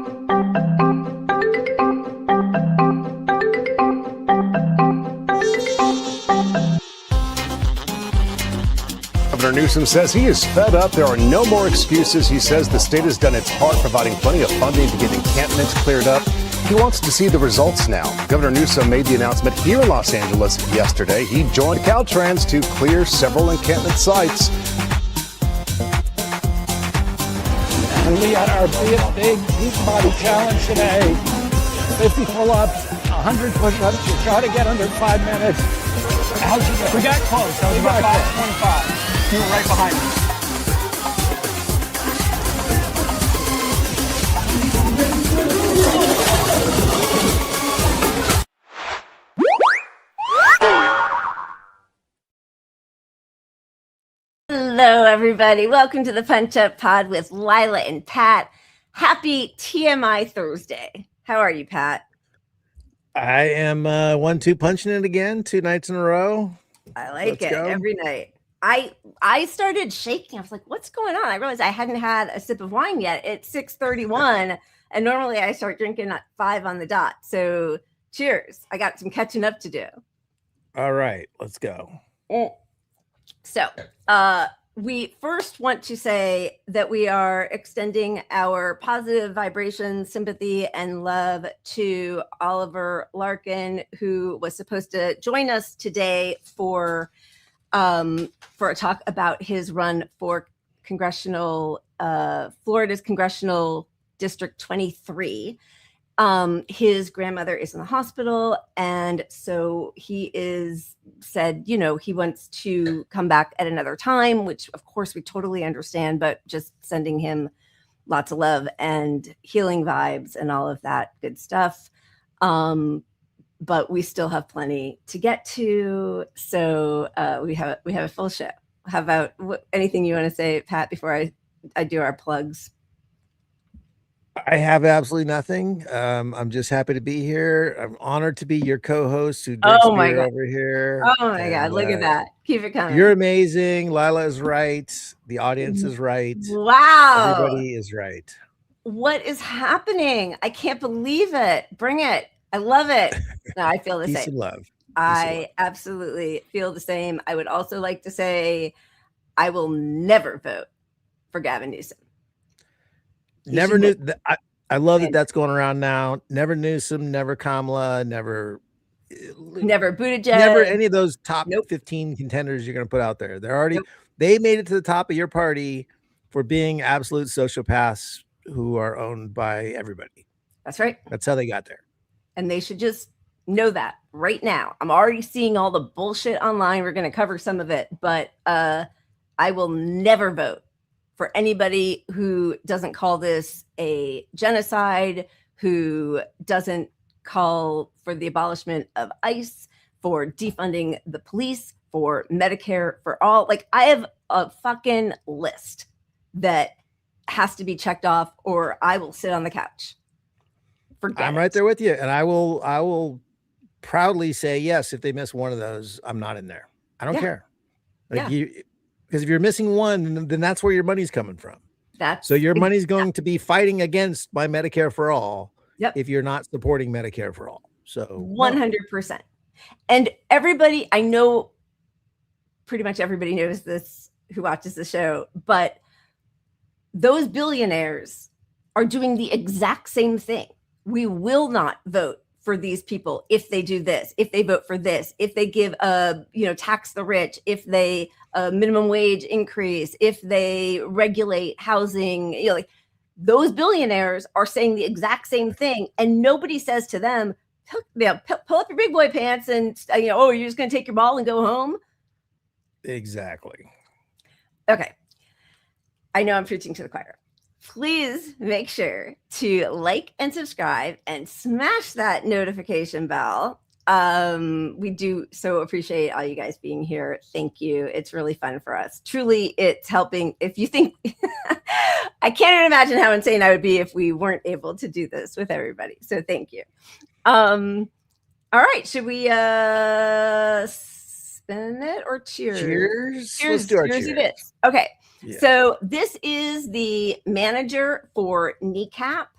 Governor Newsom says he is fed up. There are no more excuses. He says the state has done its part, providing plenty of funding to get encampments cleared up. He wants to see the results now. Governor Newsom made the announcement here in Los Angeles yesterday. He joined Caltrans to clear several encampment sites. And we had our big body challenge today. 50 pull-ups, 100 push-ups. We try to get under 5 minutes. How's it going? We got close. That was about 5:25. You were right behind me. Hello, everybody. Welcome to the Punch Up Pod with Lila and Pat. Happy TMI Thursday. How are you, Pat? I am 1-2 punching it again 2 nights in a row. I like it every night. I started shaking. I was like, what's going on? I realized I hadn't had a sip of wine yet. It's 6:31, and normally I start drinking at 5 on the dot. So cheers. I got some catching up to do. All right, let's go. So we first want to say that we are extending our positive vibrations, sympathy, and love to Oliver Larkin, who was supposed to join us today for a talk about his run for Florida's Congressional District 23. His grandmother is in the hospital, and so he said, he wants to come back at another time, which of course we totally understand, but just sending him lots of love and healing vibes and all of that good stuff. But we still have plenty to get to, so we have a full show. How about anything you want to say, Pat, before I do our plugs? I have absolutely nothing. I'm just happy to be here. I'm honored to be your co-host who drinks beer over here. Oh my God, look at that. Keep it coming. You're amazing. Lila is right. The audience is right. Wow. Everybody is right. What is happening? I can't believe it. Bring it. I love it. No, I feel the Peace same. and love. I absolutely feel the same. I would also like to say I will never vote for Gavin Newsom. Never knew. I love that that's going around now. Never Newsom, never Kamala, never Buttigieg, never any of those top 15 contenders you're going to put out there. They're already they made it to the top of your party for being absolute sociopaths who are owned by everybody. That's right. That's how they got there. And they should just know that right now. I'm already seeing all the bullshit online. We're going to cover some of it, but I will never vote for anybody who doesn't call this a genocide, who doesn't call for the abolishment of ICE, for defunding the police, for Medicare for all. Like, I have a fucking list that has to be checked off, or I will sit on the couch. I'm right there with you, and I will proudly say yes. If they miss one of those, I'm not in there. I don't care. Like because if you're missing one, then that's where your money's coming from. So your money's going to be fighting against my Medicare for all. If you're not supporting Medicare for all. So 100%. And everybody, I know pretty much everybody knows this who watches the show, but those billionaires are doing the exact same thing. We will not vote for these people if they do this, if they vote for this, if they give tax the rich, if they minimum wage increase, if they regulate housing. Like, those billionaires are saying the exact same thing, and nobody says to them, pull up your big boy pants and you're just going to take your ball and go home. Exactly. Okay, I know I'm preaching to the choir. Please make sure to like and subscribe and smash that notification bell. We do so appreciate all you guys being here. Thank you. It's really fun for us. Truly, it's helping. If you think, I can't even imagine how insane I would be if we weren't able to do this with everybody. So thank you. All right. Should we spin it or cheers? Cheers. Let's do our cheers. It is. Okay. Yeah. So this is the manager for Kneecap,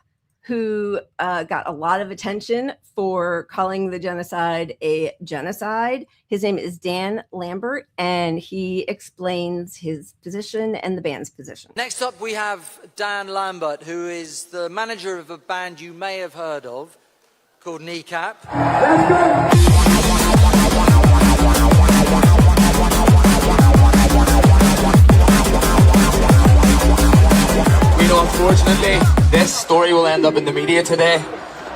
who got a lot of attention for calling the genocide a genocide. His name is Dan Lambert, and he explains his position and the band's position. Next up, we have Dan Lambert, who is the manager of a band you may have heard of called Kneecap. Unfortunately, this story will end up in the media today,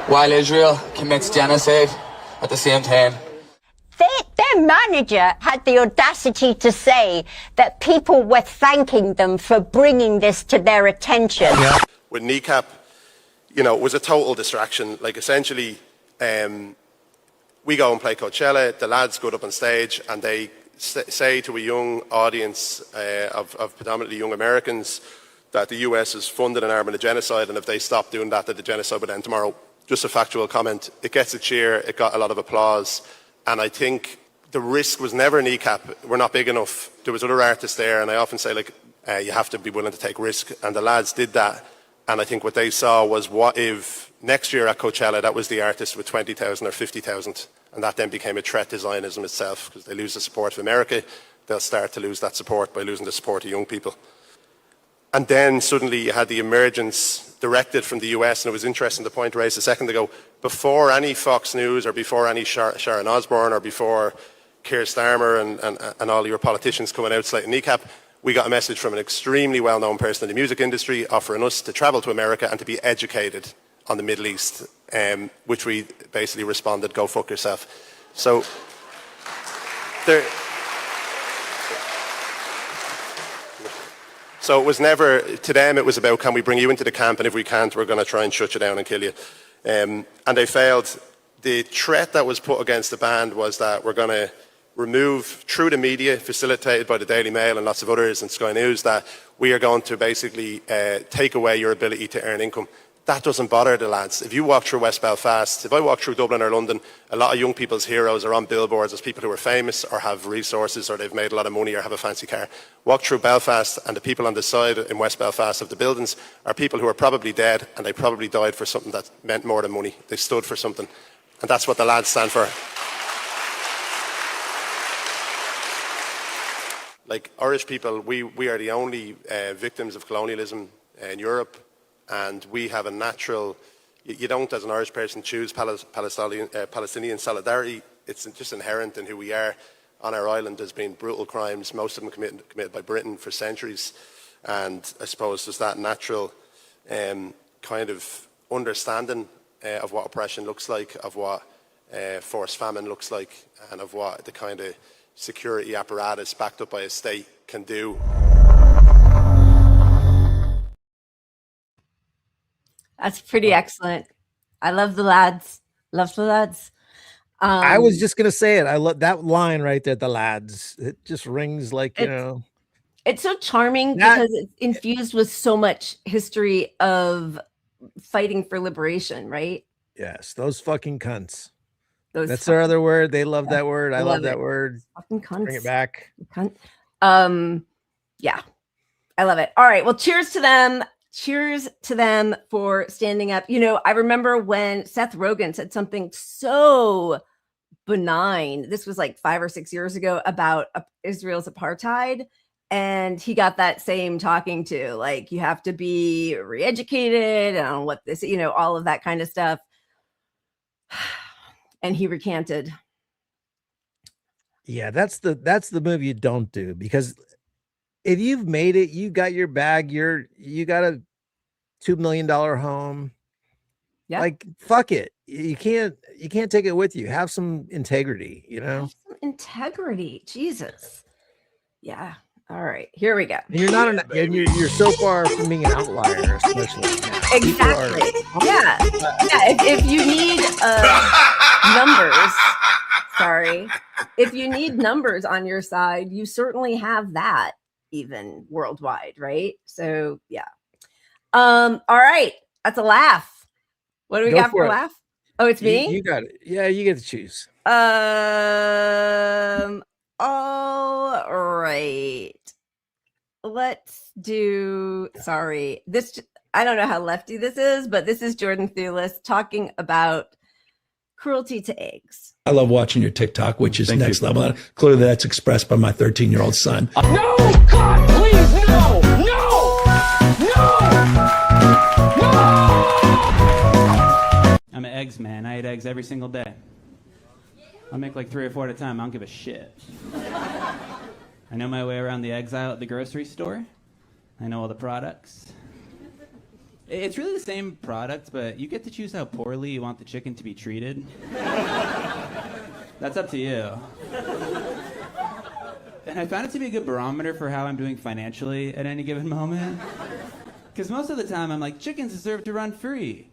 while Israel commits genocide at the same time. Their manager had the audacity to say that people were thanking them for bringing this to their attention. Yeah. With Kneecap, you know, it was a total distraction. Like, essentially, we go and play Coachella, the lads go up on stage and they say to a young audience of predominantly young Americans that the US is funding and arming a genocide, and if they stop doing that, that the genocide would end tomorrow. Just a factual comment. It gets a cheer, it got a lot of applause, and I think the risk was never Kneecap. We're not big enough. There was other artists there, and I often say, like, you have to be willing to take risk, and the lads did that. And I think what they saw was, what if next year at Coachella, that was the artist with 20,000 or 50,000, and that then became a threat to Zionism itself, because they lose the support of America, they'll start to lose that support by losing the support of young people. And then suddenly you had the emergence directed from the US, and it was interesting, the point raised a second ago, before any Fox News or before any Sharon Osbourne or before Keir Starmer and all your politicians coming out slating Kneecap, we got a message from an extremely well-known person in the music industry offering us to travel to America and to be educated on the Middle East, which we basically responded, go fuck yourself. So there... So it was never, to them it was about, can we bring you into the camp, and if we can't, we're going to try and shut you down and kill you. And they failed. The threat that was put against the band was that we're going to remove, through the media, facilitated by the Daily Mail and lots of others and Sky News, that we are going to basically take away your ability to earn income. That doesn't bother the lads. If you walk through West Belfast, if I walk through Dublin or London, a lot of young people's heroes are on billboards as people who are famous or have resources or they've made a lot of money or have a fancy car. Walk through Belfast and the people on the side in West Belfast of the buildings are people who are probably dead, and they probably died for something that meant more than money. They stood for something. And that's what the lads stand for. Like, Irish people, we are the only victims of colonialism in Europe. And we have a natural, you don't as an Irish person choose Palestinian solidarity. It's just inherent in who we are. On our island there's been brutal crimes, most of them committed by Britain for centuries. And I suppose there's that natural kind of understanding of what oppression looks like, of what forced famine looks like, and of what the kind of security apparatus backed up by a state can do. That's pretty excellent. I love the lads. Love the lads. I was just going to say it. I love that line right there, the lads. It just rings like, you know. It's so charming because it's infused with so much history of fighting for liberation, right? Yes, those fucking cunts. That's their other word. They love that word. I love that word. Fucking cunts. Bring it back. Cunt. Yeah, I love it. All right. Well, cheers to them. Cheers to them for standing up. You know, I remember when Seth Rogen said something so benign. This was like 5 or 6 years ago about Israel's apartheid. And he got that same talking to, like, you have to be re-educated on what this, you know, all of that kind of stuff. And he recanted. Yeah, that's the move you don't do, because if you've made it, you got your bag, you got a $2 million home. Yeah. Like, fuck it. You can't take it with you. Have some integrity, you know? Have some integrity. Jesus. Yeah. All right. Here we go. And you're not and you're so far from being an outlier, especially now. Exactly. Yeah. If you need numbers, sorry. If you need numbers on your side, you certainly have that, even worldwide, right? So yeah. All right, that's a laugh. What do we got for a laugh? Oh, it's me. You got it. Yeah, you get to choose. All right. Let's do. Sorry, this. I don't know how lefty this is, but this is Jordan Thewlis talking about cruelty to eggs. I love watching your TikTok, which is next level. Clearly that's expressed by my 13-year-old son. No! God, please, no! No! No! No! I'm an eggs man. I eat eggs every single day. I make like 3 or 4 at a time. I don't give a shit. I know my way around the eggs aisle at the grocery store. I know all the products. It's really the same product, but you get to choose how poorly you want the chicken to be treated. That's up to you. And I found it to be a good barometer for how I'm doing financially at any given moment. Because most of the time I'm like, chickens deserve to run free.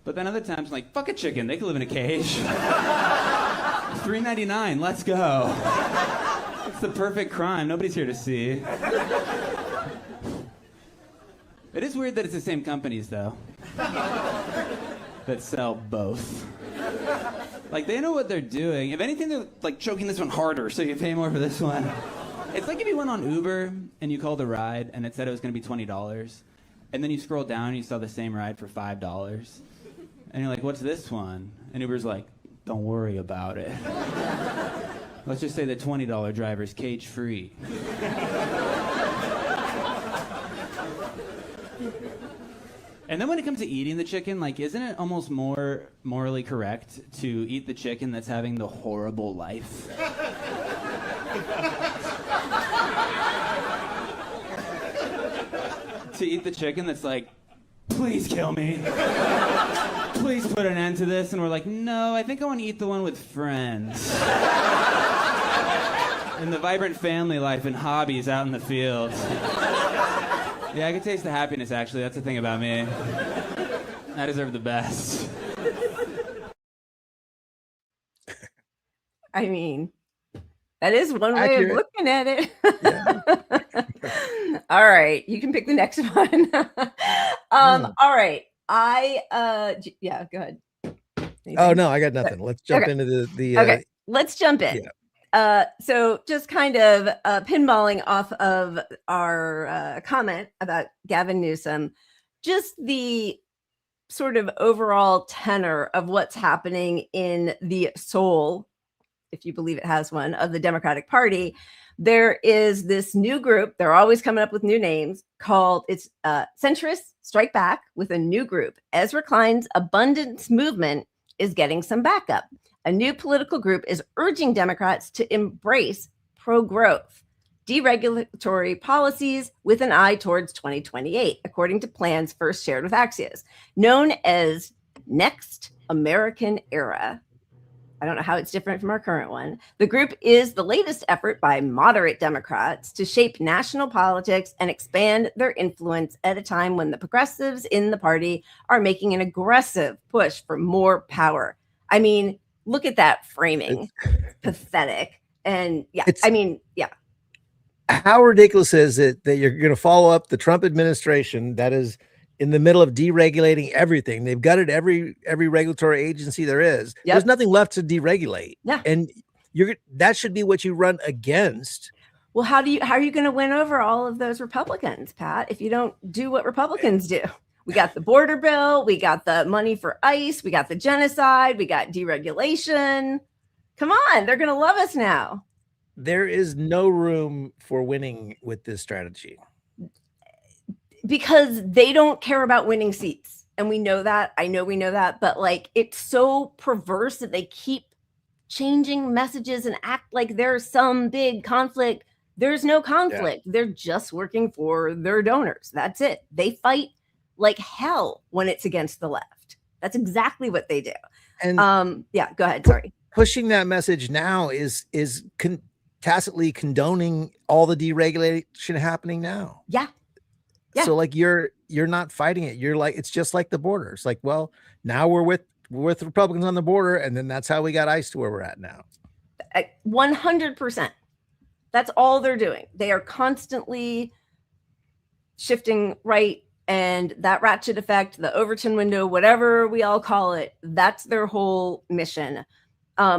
But then other times I'm like, fuck a chicken, they can live in a cage. $3.99, let's go. It's the perfect crime, nobody's here to see. It is weird that it's the same companies, though, that sell both. Like, they know what they're doing. If anything, they're, like, choking this one harder so you pay more for this one. It's like if you went on Uber and you called a ride and it said it was going to be $20, and then you scroll down and you saw the same ride for $5. And you're like, what's this one? And Uber's like, don't worry about it. Let's just say the $20 driver's cage-free. And then when it comes to eating the chicken, like, isn't it almost more morally correct to eat the chicken that's having the horrible life? To eat the chicken that's like, please kill me. Please put an end to this. And we're like, no, I think I want to eat the one with friends. And the vibrant family life and hobbies out in the fields. Yeah, I can taste the happiness, actually. That's the thing about me. I deserve the best. I mean, that is one way Accurate. of looking at it. Yeah. All right, you can pick the next one. All right, yeah, go ahead. Anything? Oh no, I got nothing. Let's jump Okay. into the Okay, let's jump in. yeah. So just kind of pinballing off of our comment about Gavin Newsom, just the sort of overall tenor of what's happening in the soul, if you believe it has one, of the Democratic Party. There is this new group, they're always coming up with new names, called it's Centrists Strike Back, with a new group. Ezra Klein's Abundance Movement is getting some backup. A new political group is urging Democrats to embrace pro-growth, deregulatory policies with an eye towards 2028, according to plans first shared with Axios, known as Next American Era. I don't know how it's different from our current one. The group is the latest effort by moderate Democrats to shape national politics and expand their influence at a time when the progressives in the party are making an aggressive push for more power. I mean, look at that framing. It's pathetic. And yeah, yeah. How ridiculous is it that you're going to follow up the Trump administration that is in the middle of deregulating everything? They've gutted every regulatory agency there is. Yep. There's nothing left to deregulate. Yeah. And that should be what you run against. Well, how are you going to win over all of those Republicans, Pat, if you don't do what Republicans do? We got the border bill, we got the money for ICE, we got the genocide, we got deregulation. Come on, they're going to love us now. There is no room for winning with this strategy. Because they don't care about winning seats. And we know that. I know we know that. But like, it's so perverse that they keep changing messages and act like there's some big conflict. There's no conflict. Yeah. They're just working for their donors. That's it. They fight like hell when it's against the left. That's exactly what they do. And yeah, go ahead. Sorry. Pushing that message now is tacitly condoning all the deregulation happening now. Yeah. Yeah. So like you're not fighting it. You're like, it's just like the border. It's like, well, now we're with Republicans on the border, and then that's how we got ICE to where we're at now. 100%. That's all they're doing. They are constantly shifting right, and that ratchet effect, the Overton window, whatever we all call it, that's their whole mission.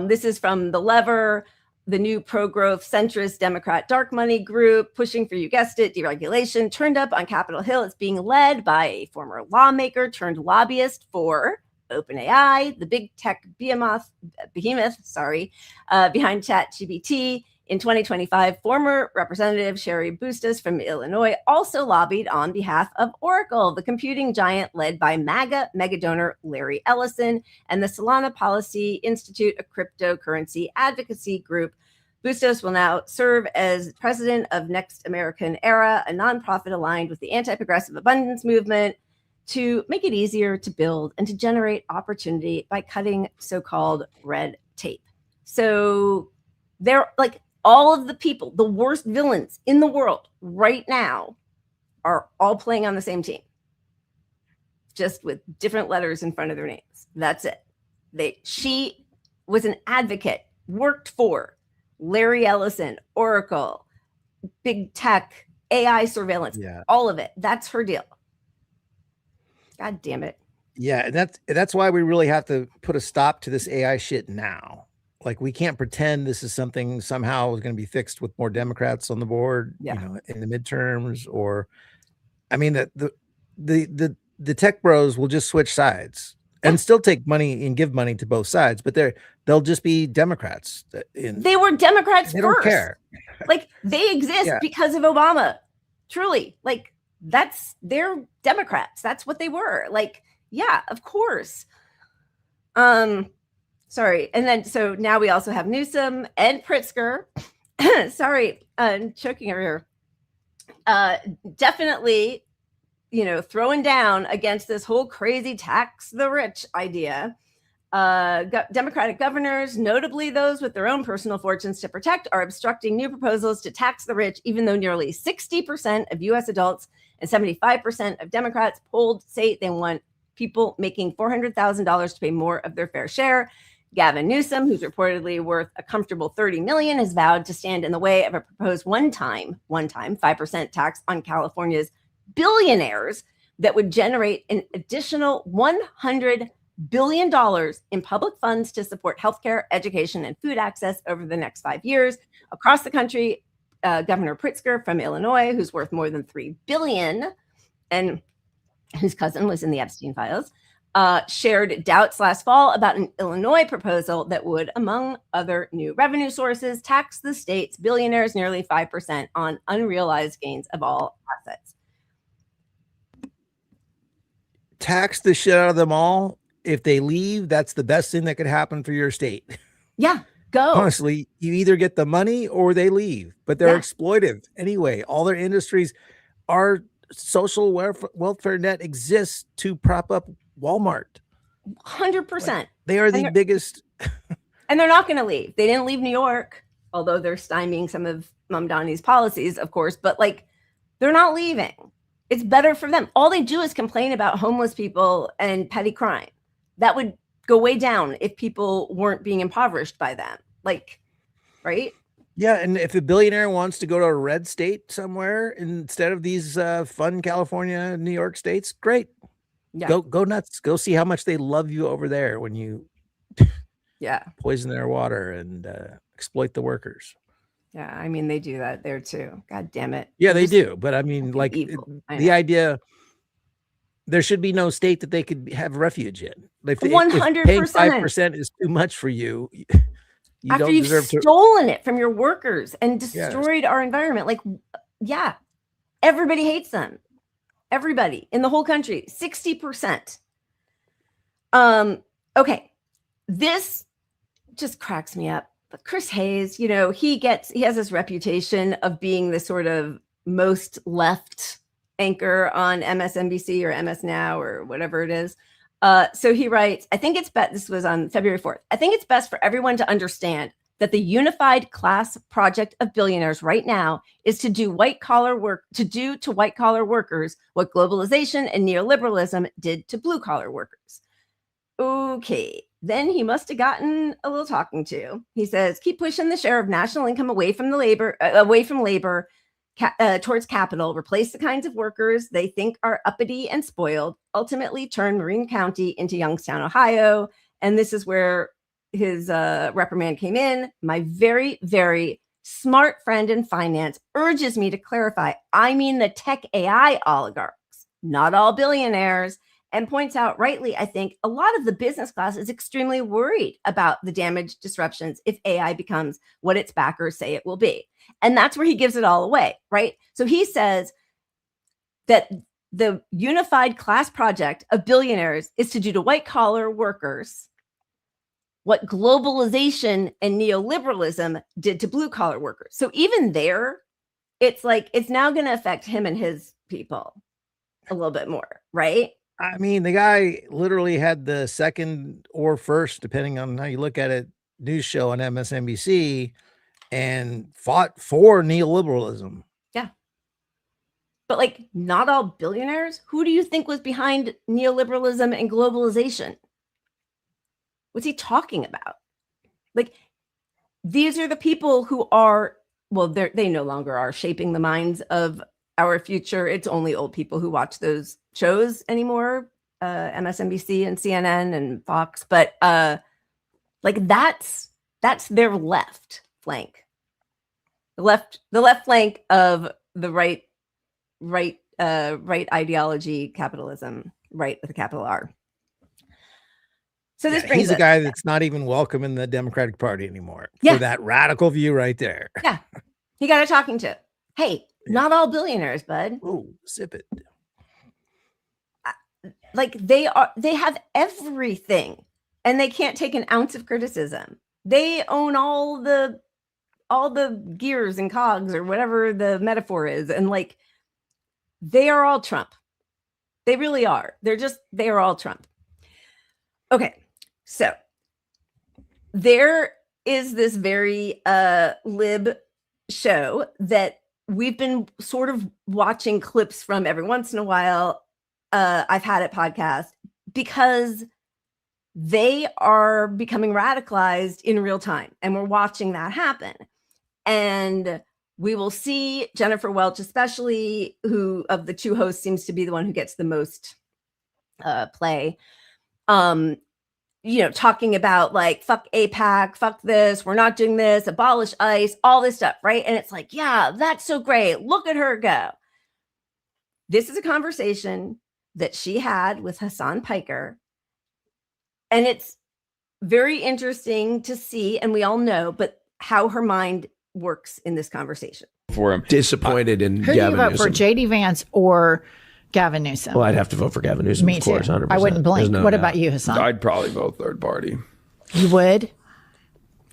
This is from The Lever. the new pro-growth centrist Democrat dark money group pushing for, you guessed it, deregulation, turned up on Capitol Hill. It's being led by a former lawmaker turned lobbyist for OpenAI, the big tech behemoth, behind ChatGPT. In 2025, former Representative Sherry Bustos from Illinois also lobbied on behalf of Oracle, the computing giant led by MAGA megadonor Larry Ellison and the Solana Policy Institute, a cryptocurrency advocacy group. Bustos will now serve as president of Next American Era, a nonprofit aligned with the anti-progressive abundance movement to make it easier to build and to generate opportunity by cutting so-called red tape. So they're like, all of the people, the worst villains in the world right now are all playing on the same team, just with different letters in front of their names. That's it. She was an advocate, worked for Larry Ellison, Oracle, big tech, AI surveillance, all of it. That's her deal. God damn it. Yeah, and that's why we really have to put a stop to this AI shit now. Like, we can't pretend this is something somehow is going to be fixed with more Democrats on the board, you know, in the midterms. Or, I mean, the tech bros will just switch sides and still take money and give money to both sides, but they'll just be Democrats. They were Democrats they first. Don't care. Like, they exist because of Obama. Truly, like, they're Democrats. That's what they were. Like, yeah, of course. Sorry. And then, so now we also have Newsom and Pritzker. Sorry, I'm choking over here. Definitely, you know, throwing down against this whole crazy tax the rich idea. Democratic governors, notably those with their own personal fortunes to protect, are obstructing new proposals to tax the rich, even though nearly 60% of U.S. adults and 75% of Democrats polled say they want people making $400,000 to pay more of their fair share. Gavin Newsom, who's reportedly worth a comfortable $30 million, has vowed to stand in the way of a proposed one-time 5% tax on California's billionaires that would generate an additional $100 billion in public funds to support healthcare, education, and food access over the next 5 years. Across the country, Governor Pritzker from Illinois, who's worth more than $3 billion, and whose cousin was in the Epstein files, shared doubts last fall about an Illinois proposal that would, among other new revenue sources, tax the state's billionaires nearly 5% on unrealized gains of all assets. Tax the shit out of them all. If they leave, that's the best thing that could happen for your state. Yeah, go. Honestly, you either get the money or they leave, but they're exploitive anyway. All their industries, our social welfare net exists to prop up Walmart. 100%. Like, they are the biggest. And they're not going to leave. They didn't leave New York, although they're stymieing some of Mamdani's policies, of course, but like, they're not leaving. It's better for them. All they do is complain about homeless people and petty crime. That would go way down if people weren't being impoverished by them. Like, right? Yeah, and if a billionaire wants to go to a red state somewhere instead of these fun California, New York states, great. Yeah. Go nuts. Go see how much they love you over there when you poison their water and exploit the workers. Yeah, I mean, they do that there too. God damn it. Yeah, they do. But I mean, like, the idea, there should be no state that they could have refuge in. If 100%. Paying 5% is too much for you, after you've stolen it from your workers and destroyed our environment. Like, yeah, everybody hates them. Everybody in the whole country, 60%. Okay, this just cracks me up. But Chris Hayes, you know, he has this reputation of being the sort of most left anchor on MSNBC or MS Now or whatever it is. So he writes, I think it's best, this was on February 4th. I think it's best for everyone to understand that the unified class project of billionaires right now is to do to white collar workers what globalization and neoliberalism did to blue collar workers. Okay. Then he must have gotten a little talking to. He says, keep pushing the share of national income away from labor towards capital, replace the kinds of workers they think are uppity and spoiled, ultimately turn Marin County into Youngstown, Ohio. And this is where reprimand came in, my very, very smart friend in finance urges me to clarify, I mean the tech AI oligarchs, not all billionaires, and points out rightly, I think, a lot of the business class is extremely worried about the damage disruptions if AI becomes what its backers say it will be. And that's where he gives it all away, right? So he says that the unified class project of billionaires is to do to white-collar workers what globalization and neoliberalism did to blue-collar workers. So even there, it's like it's now going to affect him and his people a little bit more, right? I mean, the guy literally had the second or first, depending on how you look at it, news show on MSNBC and fought for neoliberalism. Yeah. But like, not all billionaires. Who do you think was behind neoliberalism and globalization? What's he talking about? Like, these are the people who are, well, they no longer are shaping the minds of our future. It's only old people who watch those shows anymore, MSNBC and CNN and Fox. But like that's their left flank, the left flank of the right ideology, capitalism, right with a capital R. So this brings he's a guy that's not even welcome in the Democratic Party anymore for that radical view right there. Yeah, he got a talking to. Hey, not all billionaires, bud. Oh, sip it. Like they have everything, and they can't take an ounce of criticism. They own all the gears and cogs or whatever the metaphor is, and like they are all Trump. They really are. They are all Trump. Okay. So there is this very lib show that we've been sort of watching clips from every once in a while. I've had it podcast because they are becoming radicalized in real time, and we're watching that happen. And we will see Jennifer Welch, especially, who of the two hosts seems to be the one who gets the most play. Talking about like, fuck AIPAC, fuck this, we're not doing this, abolish ICE, all this stuff, right? And it's like, yeah, that's so great. Look at her go. This is a conversation that she had with Hassan Piker. And it's very interesting to see, and we all know, but how her mind works in this conversation. For him. Disappointed in Who Gavin do you vote Newsom. for, J.D. Vance or Gavin Newsom? Well, I'd have to vote for Gavin Newsom, Me of course, too. 100%. I wouldn't blink. There's no What doubt. about you, Hassan? I'd probably vote third party. You would?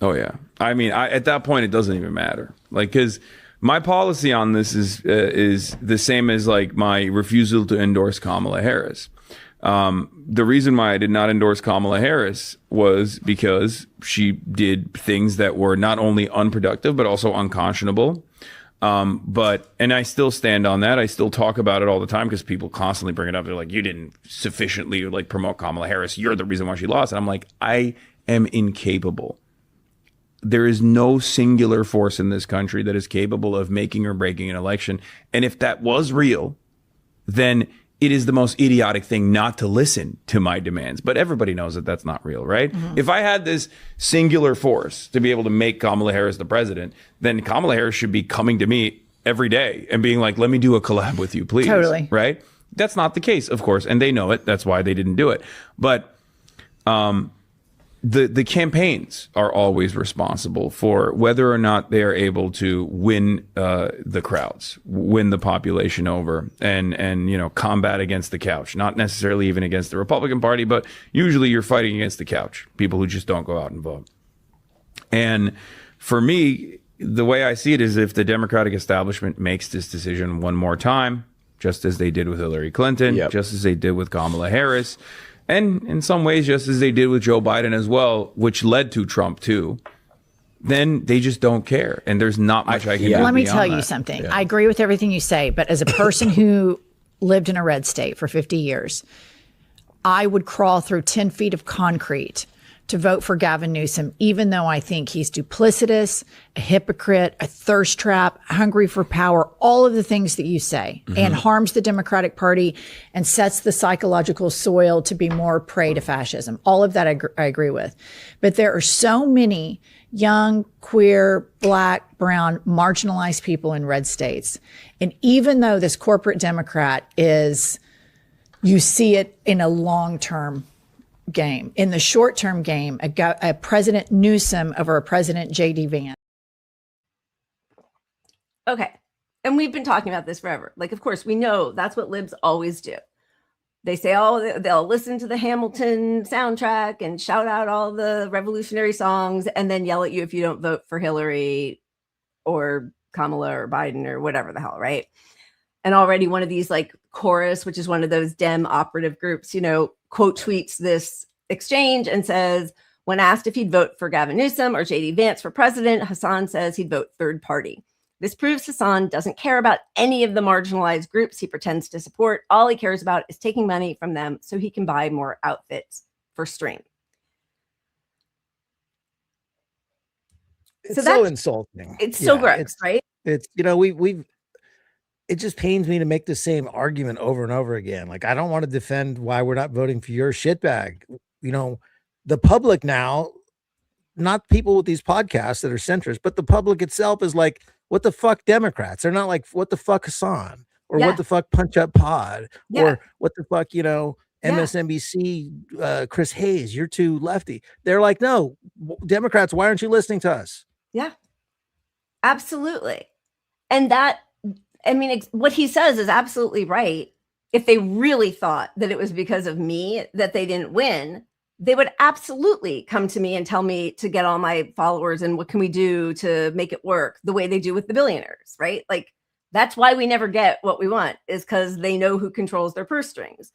Oh, yeah. I mean, at that point, it doesn't even matter. Like, because my policy on this is the same as like my refusal to endorse Kamala Harris. The reason why I did not endorse Kamala Harris was because she did things that were not only unproductive, but also unconscionable. And I still stand on that. I still talk about it all the time because people constantly bring it up. They're like, you didn't sufficiently like promote Kamala Harris. You're the reason why she lost. And I'm like, I am incapable. There is no singular force in this country that is capable of making or breaking an election. And if that was real, then it is the most idiotic thing not to listen to my demands. But everybody knows that that's not real, right? Mm-hmm. If I had this singular force to be able to make Kamala Harris the president, then Kamala Harris should be coming to me every day and being like, let me do a collab with you, please. Totally. Right? That's not the case, of course. And they know it. That's why they didn't do it. But the campaigns are always responsible for whether or not they are able to win the crowds, win the population over, and combat against the couch. Not necessarily even against the Republican Party, but usually you're fighting against the couch, people who just don't go out and vote. And for me, the way I see it is if the Democratic establishment makes this decision one more time, just as they did with Hillary Clinton, just as they did with Kamala Harris, and in some ways, just as they did with Joe Biden as well, which led to Trump too, then they just don't care. And there's not much I can do. Let me tell you something. I agree with everything you say, but as a person who lived in a red state for 50 years, I would crawl through 10 feet of concrete to vote for Gavin Newsom, even though I think he's duplicitous, a hypocrite, a thirst trap, hungry for power, all of the things that you say, and harms the Democratic Party and sets the psychological soil to be more prey to fascism. All of that I agree with. But there are so many young, queer, Black, brown, marginalized people in red states. And even though this corporate Democrat is, you see it in a long-term game. In the short-term game, a President Newsom over a President J.D. Vance. Okay. And we've been talking about this forever. Like, of course, we know that's what libs always do. They say, oh, they'll listen to the Hamilton soundtrack and shout out all the revolutionary songs and then yell at you if you don't vote for Hillary or Kamala or Biden or whatever the hell, right? And already one of these, like Chorus, which is one of those Dem operative groups, quote tweets this exchange and says, when asked if he'd vote for Gavin Newsom or JD Vance for president, Hassan says he'd vote third party. This proves Hassan doesn't care about any of the marginalized groups he pretends to support. All he cares about is taking money from them so he can buy more outfits for stream. It's so insulting. It's so gross, right? It's, it just pains me to make the same argument over and over again. Like, I don't want to defend why we're not voting for your shitbag. The public now, not people with these podcasts that are centrist, but the public itself is like, what the fuck Democrats? They're not like, what the fuck Hassan? Or what the fuck Punch Up Pod? Or what the fuck, MSNBC, Chris Hayes, you're too lefty. They're like, no, Democrats, why aren't you listening to us? Yeah, absolutely. And what he says is absolutely right. If they really thought that it was because of me that they didn't win, they would absolutely come to me and tell me to get all my followers and what can we do to make it work the way they do with the billionaires, right? Like, that's why we never get what we want, is because they know who controls their purse strings.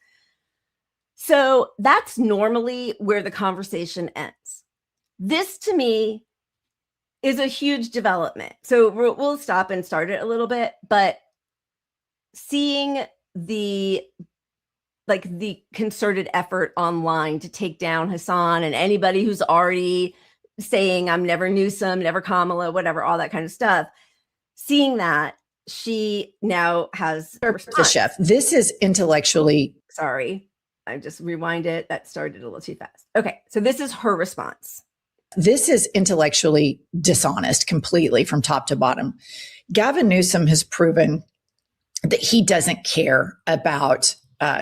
So that's normally where the conversation ends. This, to me, is a huge development. So we'll stop and start it a little bit, but seeing the concerted effort online to take down Hassan and anybody who's already saying I'm never Newsom, never Kamala, whatever, all that kind of stuff, seeing that, she now has the chef. This is intellectually. Sorry, I just rewind it. That started a little too fast. Okay, so this is her response. This is intellectually dishonest completely from top to bottom. Gavin Newsom has proven that he doesn't care about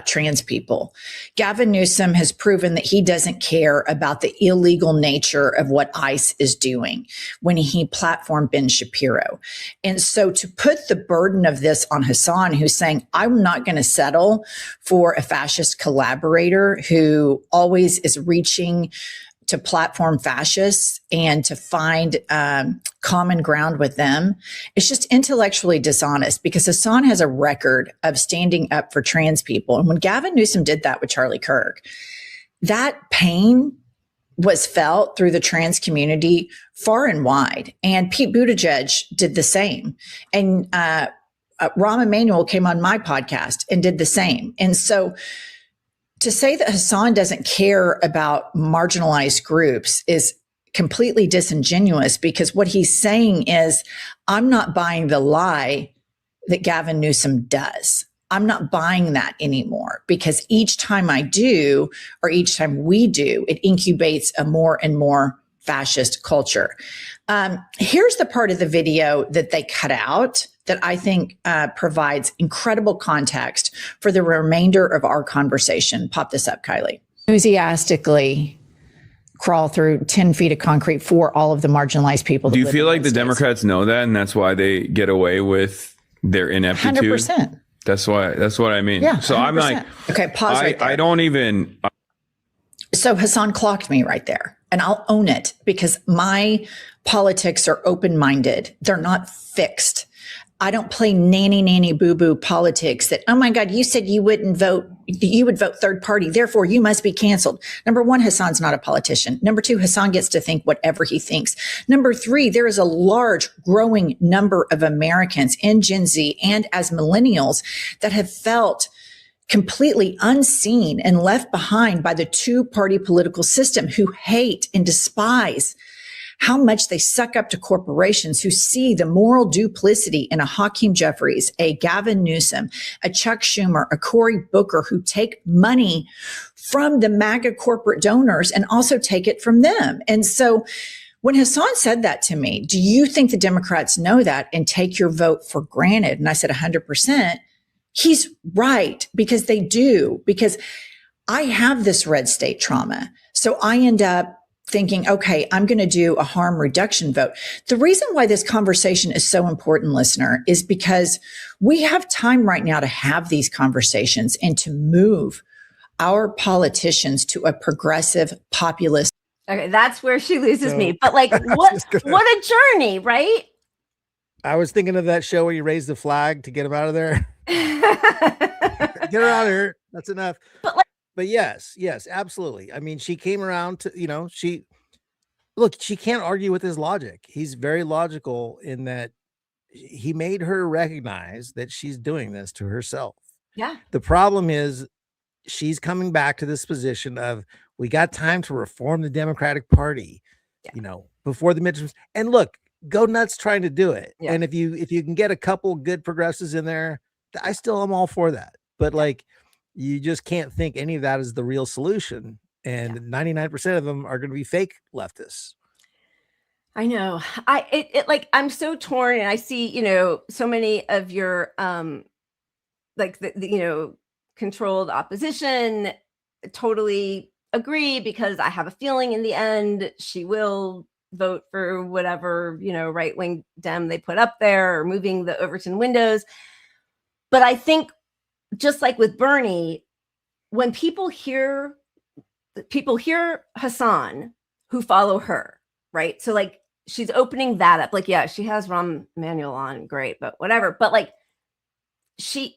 trans people. Gavin Newsom has proven that he doesn't care about the illegal nature of what ICE is doing when he platformed Ben Shapiro. And so to put the burden of this on Hassan, who's saying, I'm not going to settle for a fascist collaborator who always is reaching to platform fascists and to find common ground with them. It's just intellectually dishonest because Hassan has a record of standing up for trans people. And when Gavin Newsom did that with Charlie Kirk, that pain was felt through the trans community far and wide. And Pete Buttigieg did the same. And Rahm Emanuel came on my podcast and did the same. And so to say that Hassan doesn't care about marginalized groups is completely disingenuous because what he's saying is, I'm not buying the lie that Gavin Newsom does. I'm not buying that anymore because each time I do, or each time we do, it incubates a more and more fascist culture. Here's the part of the video that they cut out that I think provides incredible context for the remainder of our conversation. Pop this up, Kylie. Enthusiastically crawl through 10 feet of concrete for all of the marginalized people. Do you feel like the Democrats know that and that's why they get away with their ineptitude? 100%. That's what I mean. Yeah, so 100%. I'm like, okay, pause right there. I don't even. So Hassan clocked me right there, and I'll own it because my politics are open-minded. They're not fixed. I don't play nanny boo-boo politics that, oh my God, you said you would vote third party. Therefore, you must be canceled. Number one, Hassan's not a politician. Number two, Hassan gets to think whatever he thinks. Number three, there is a large growing number of Americans in Gen Z and as millennials that have felt completely unseen and left behind by the two-party political system who hate and despise how much they suck up to corporations, who see the moral duplicity in a Hakeem Jeffries, a Gavin Newsom, a Chuck Schumer, a Cory Booker, who take money from the MAGA corporate donors and also take it from them. And so when Hassan said that to me, do you think the Democrats know that and take your vote for granted? And I said 100%. He's right, because they do, because I have this red state trauma. So I end up thinking, okay, I'm going to do a harm reduction vote. The reason why this conversation is so important, listener, is because we have time right now to have these conversations and to move our politicians to a progressive populist. Okay, that's where she loses me. But like, what a journey, right? I was thinking of that show where you raise the flag to get him out of there. Get her out of here. That's enough. But yes, absolutely. I mean, she came around to, she can't argue with his logic. He's very logical in that he made her recognize that she's doing this to herself. Yeah. The problem is she's coming back to this position of, we got time to reform the Democratic Party, before the midterms. And look, go nuts trying to do it. Yeah. And if you can get a couple good progressives in there, I still am all for that. But you just can't think any of that is the real solution. And 99% of them are going to be fake leftists. I know. I'm so torn, and I see, so many of your, controlled opposition totally agree, because I have a feeling in the end, she will vote for whatever, right-wing Dem they put up there, or moving the Overton windows. But I think, just like with Bernie, when people hear Hassan, who follow her, right? So like, she's opening that up. Like, yeah, she has Rahm Emanuel on, great, but whatever. But like, she's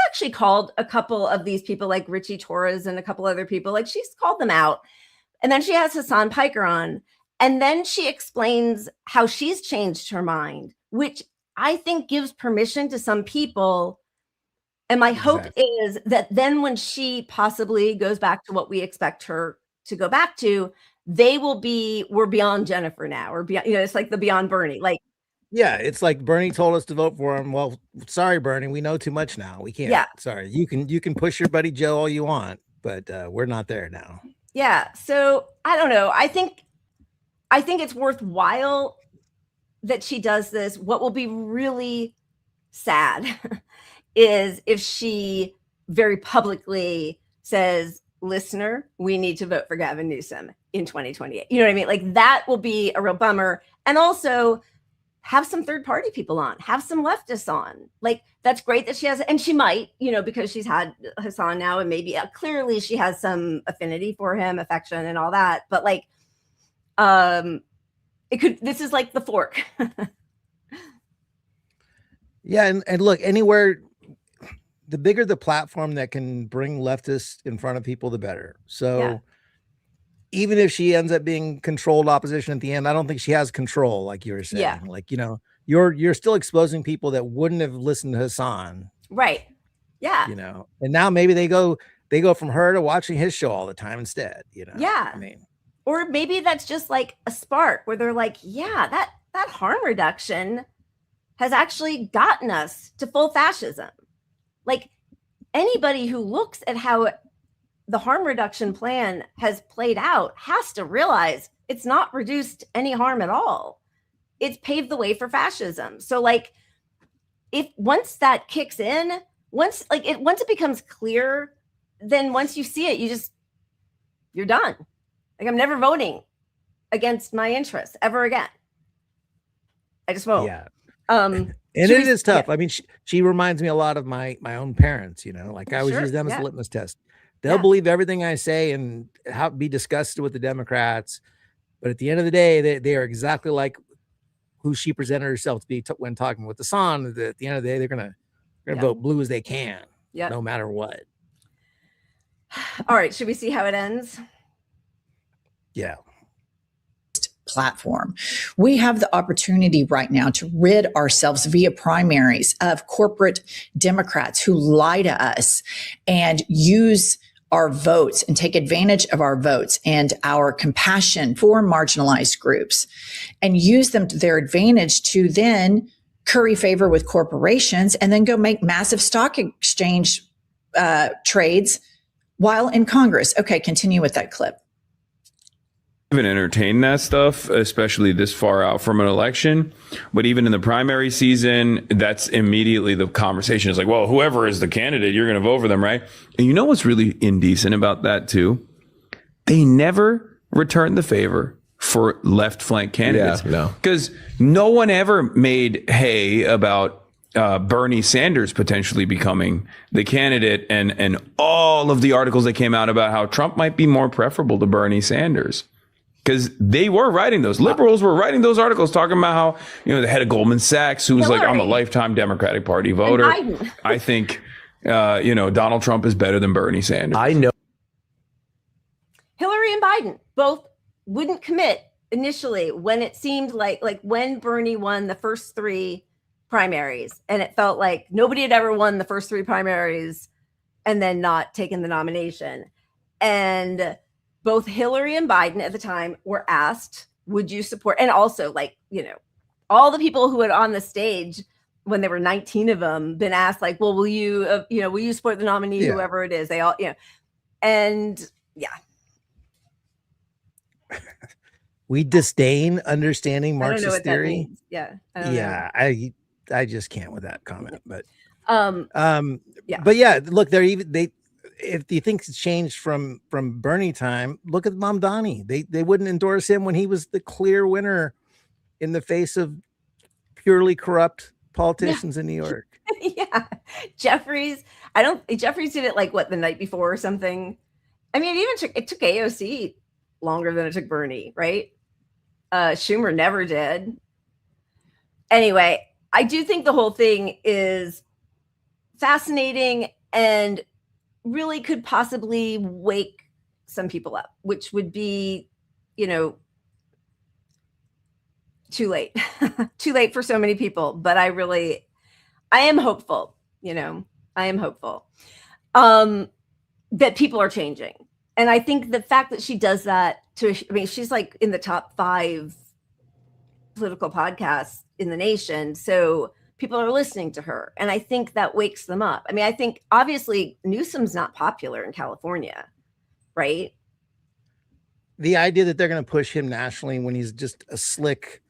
actually called a couple of these people, like Richie Torres and a couple other people, like she's called them out. And then she has Hassan Piker on, and then she explains how she's changed her mind, which I think gives permission to some people. And my hope is that then when she possibly goes back to what we expect her to go back to, we're beyond Jennifer now, or beyond, it's like the beyond Bernie. Like, yeah, it's like Bernie told us to vote for him. Well, sorry, Bernie, we know too much now. We can't. Yeah. Sorry. You can push your buddy Joe all you want, but we're not there now. Yeah. So I don't know. I think it's worthwhile that she does this. What will be really sad is if she very publicly says, listener, we need to vote for Gavin Newsom in 2028. You know what I mean? Like, that will be a real bummer. And also have some third party people on, have some leftists on. Like, that's great that she has, and she might, because she's had Hassan now, and maybe clearly she has some affinity for him, affection and all that. But like, this is like the fork. Yeah. And look, anywhere, the bigger the platform that can bring leftists in front of people, the better. So even if she ends up being controlled opposition at the end, I don't think she has control, like you were saying. Yeah. Like, you're still exposing people that wouldn't have listened to Hassan. Right. Yeah. And now maybe they go from her to watching his show all the time instead, Yeah. I mean, or maybe that's just like a spark where they're like, yeah, that harm reduction has actually gotten us to full fascism. Like, anybody who looks at how the harm reduction plan has played out has to realize it's not reduced any harm at all. It's paved the way for fascism. So like, once that kicks in, once it becomes clear, then once you see it, you're done. Like, I'm never voting against my interests ever again. I just won't. Yeah. And it is tough. Yeah. I mean, she reminds me a lot of my own parents, like I always use them as a litmus test. They'll believe everything I say and be disgusted with the Democrats. But at the end of the day, they are exactly like who she presented herself to be when talking with the Sun. At the end of the day, they're going to vote blue as they can, no matter what. All right. Should we see how it ends? Yeah. platform. We have the opportunity right now to rid ourselves via primaries of corporate Democrats who lie to us and use our votes and take advantage of our votes and our compassion for marginalized groups and use them to their advantage to then curry favor with corporations and then go make massive stock exchange trades while in Congress. Okay, continue with that clip. Even entertain that stuff, especially this far out from an election. But even in the primary season, that's immediately the conversation is like, well, whoever is the candidate, you're going to vote for them, right? And you know what's really indecent about that too? They never return the favor for left flank candidates. Because no one ever made hay about Bernie Sanders potentially becoming the candidate and all of the articles that came out about how Trump might be more preferable to Bernie Sanders. Because they were writing those. Liberals were writing those articles talking about how, the head of Goldman Sachs, who was like, I'm a lifetime Democratic Party voter. I think, Donald Trump is better than Bernie Sanders. I know. Hillary and Biden both wouldn't commit initially when it seemed like when Bernie won the first 3 primaries and it felt like nobody had ever won the first 3 primaries and then not taken the nomination. And both Hillary and Biden at the time were asked, would you support? And also all the people who had on the stage when there were 19 of them been asked like, well, will you support the nominee, whoever it is? They all, and yeah. We disdain understanding Marxist theory. Yeah. I just can't with that comment, but yeah. But yeah, look, if you think it's changed from Bernie time, look at Mamdani. They wouldn't endorse him when he was the clear winner in the face of purely corrupt politicians in New York. Yeah. Jeffries did it the night before or something. I mean, it took AOC longer than it took Bernie, right? Schumer never did. Anyway, I do think the whole thing is fascinating and really could possibly wake some people up, which would be, too late. Too late for so many people. But I am hopeful, I am hopeful that people are changing. And I think the fact that she does that she's like in the top 5 political podcasts in the nation. So people are listening to her. And I think that wakes them up. I mean, I think obviously Newsom's not popular in California, right? The idea that they're going to push him nationally when he's just a slick,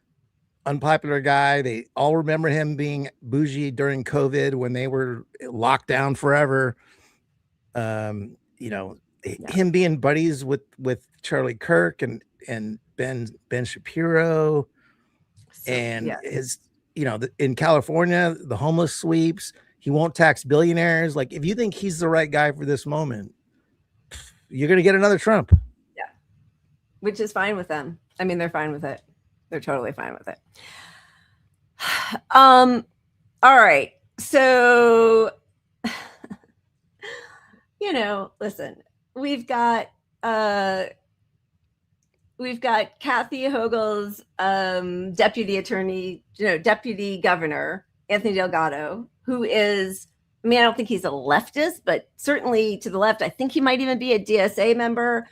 unpopular guy. They all remember him being bougie during COVID when they were locked down forever. Him being buddies with Charlie Kirk and Ben Shapiro and his, in California, the homeless sweeps, he won't tax billionaires. Like, if you think he's the right guy for this moment, you're going to get another Trump. Yeah. Which is fine with them. I mean, they're fine with it. They're totally fine with it. All right. So, listen, we've got Kathy Hochul's deputy governor, Anthony Delgado, who is, I don't think he's a leftist, but certainly to the left. I think he might even be a DSA member.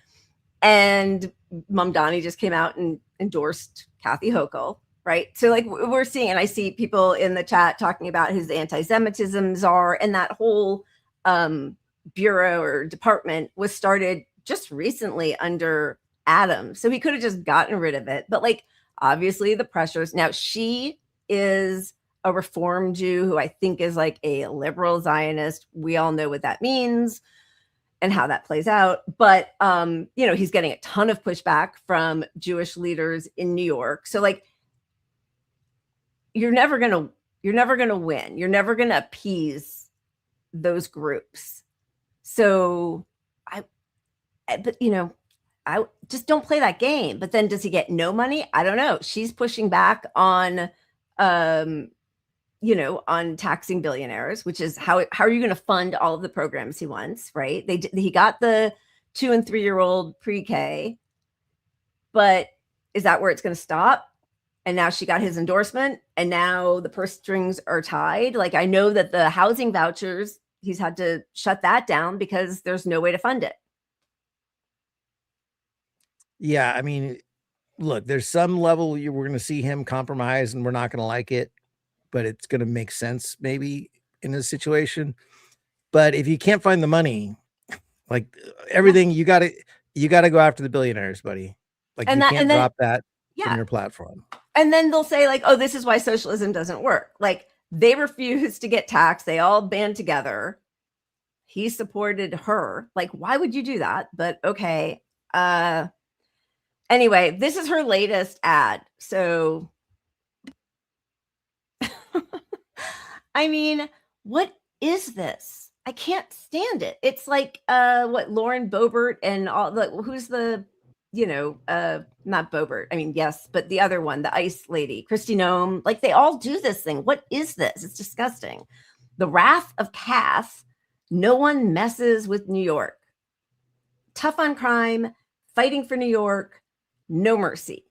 And Mamdani just came out and endorsed Kathy Hochul, right? So we're seeing, and I see people in the chat talking about his anti-Semitism czar, and that whole bureau or department was started just recently under Adams. So he could have just gotten rid of it. But obviously the pressures. Now she is a Reform Jew who I think is a liberal Zionist. We all know what that means and how that plays out. But, he's getting a ton of pushback from Jewish leaders in New York. So you're never going to win. You're never going to appease those groups. So I just don't play that game. But then does he get no money? I don't know. She's pushing back on, on taxing billionaires, which is how are you going to fund all of the programs he wants, right? He got the 2- and 3-year-old pre-K, but is that where it's going to stop? And now she got his endorsement, and now the purse strings are tied. Like, I know that the housing vouchers, he's had to shut that down because there's no way to fund it. Yeah, I mean, look, there's some level we're going to see him compromise, and we're not going to like it, but it's going to make sense maybe in this situation. But if you can't find the money, like everything, you got to go after the billionaires, buddy. Like, you can't drop that from your platform. And then they'll say, like, oh, this is why socialism doesn't work. Like, they refused to get taxed. They all band together. He supported her. Like, why would you do that? But okay. Anyway, this is her latest ad. So, I mean, what is this? I can't stand it. It's like, what, Lauren Boebert and all the, who's the, not Boebert. I mean, yes, but the other one, the ice lady, Kristi Noem, like, they all do this thing. What is this? It's disgusting. The Wrath of Cass. No one messes with New York. Tough on crime, fighting for New York, no mercy.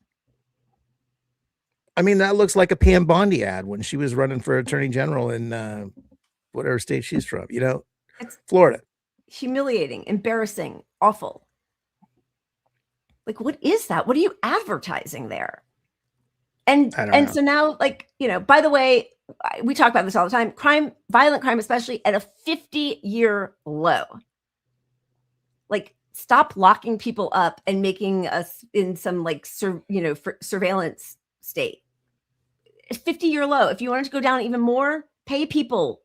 I mean, that looks like a Pam Bondi ad when she was running for attorney general in whatever state she's from, it's Florida. Humiliating, embarrassing, awful. Like, what is that? What are you advertising there? And so now, like, by the way, we talk about this all the time. Crime, violent crime, especially at a 50-year low. Like, stop locking people up and making us in some surveillance state. 50-year low. If you wanted to go down even more, pay people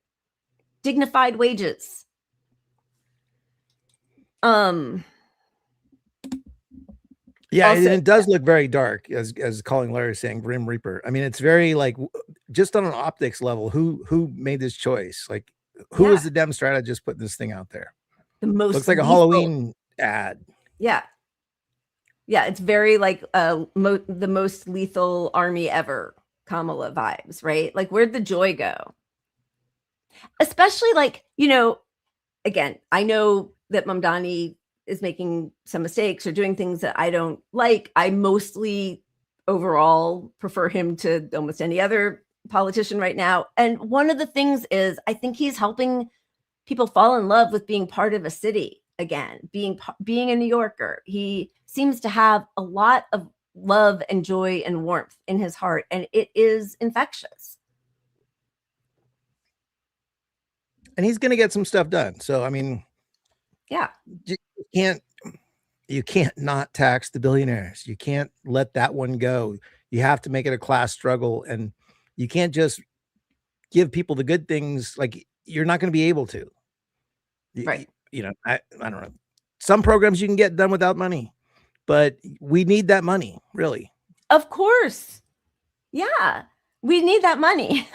dignified wages. Yeah, also, it does look very dark, as Calling Larry saying, Grim Reaper. I mean, it's very, like, just on an optics level, who made this choice? Like, who was the Dem strategist putting this thing out there? The most looks like a Halloween ad. Yeah, it's very like the most lethal army ever, Kamala vibes, right? Like, where'd the joy go? Especially, like, again, I know that Mamdani is making some mistakes or doing things that I don't like. I mostly overall prefer him to almost any other politician right now. And one of the things is, I think he's helping people fall in love with being part of a city again, being a New Yorker. He seems to have a lot of love and joy and warmth in his heart, and it is infectious. And he's going to get some stuff done. So, I mean, yeah, you can't not tax the billionaires. You can't let that one go. You have to make it a class struggle, and you can't just give people the good things. Like, you're not going to be able to. Right. I don't know. Some programs you can get done without money, but we need that money, really. Of course. Yeah, we need that money.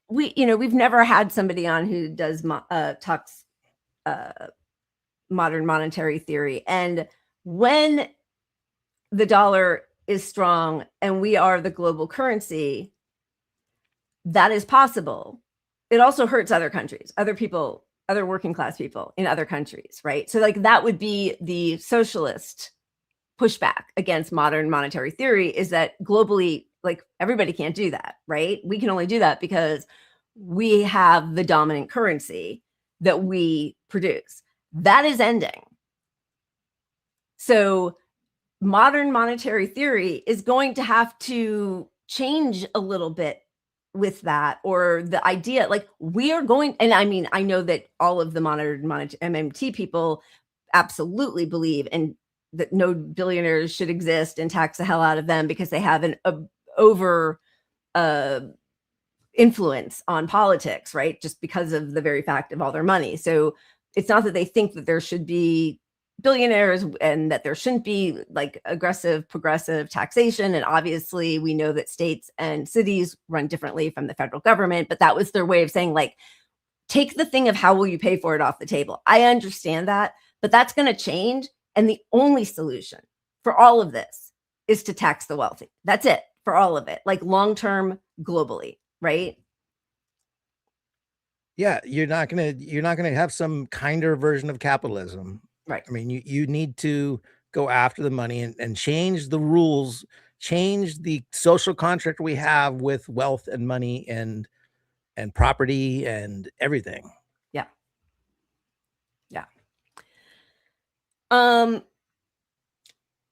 We've never had somebody on who does talks modern monetary theory. And when the dollar is strong and we are the global currency, that is possible. It also hurts other countries, other people, other working class people in other countries, right? So, like, that would be the socialist pushback against modern monetary theory, is that globally, like, everybody can't do that, right? We can only do that because we have the dominant currency that we produce. That is ending. So modern monetary theory is going to have to change a little bit with that, or the idea, like, we are going, and I mean, I know that all of the modern MMT people absolutely believe and that no billionaires should exist and tax the hell out of them because they have an over influence on politics, right? Just because of the very fact of all their money. So it's not that they think that there should be billionaires and that there shouldn't be, like, aggressive progressive taxation. And obviously we know that states and cities run differently from the federal government, but that was their way of saying, like, take the thing of how will you pay for it off the table. I understand that, but that's going to change. And the only solution for all of this is to tax the wealthy. That's it for all of it, like, long-term globally, right? Yeah, you're not gonna have some kinder version of capitalism. Right. I mean, you need to go after the money and change the rules, change the social contract we have with wealth and money and property and everything. Yeah. Yeah.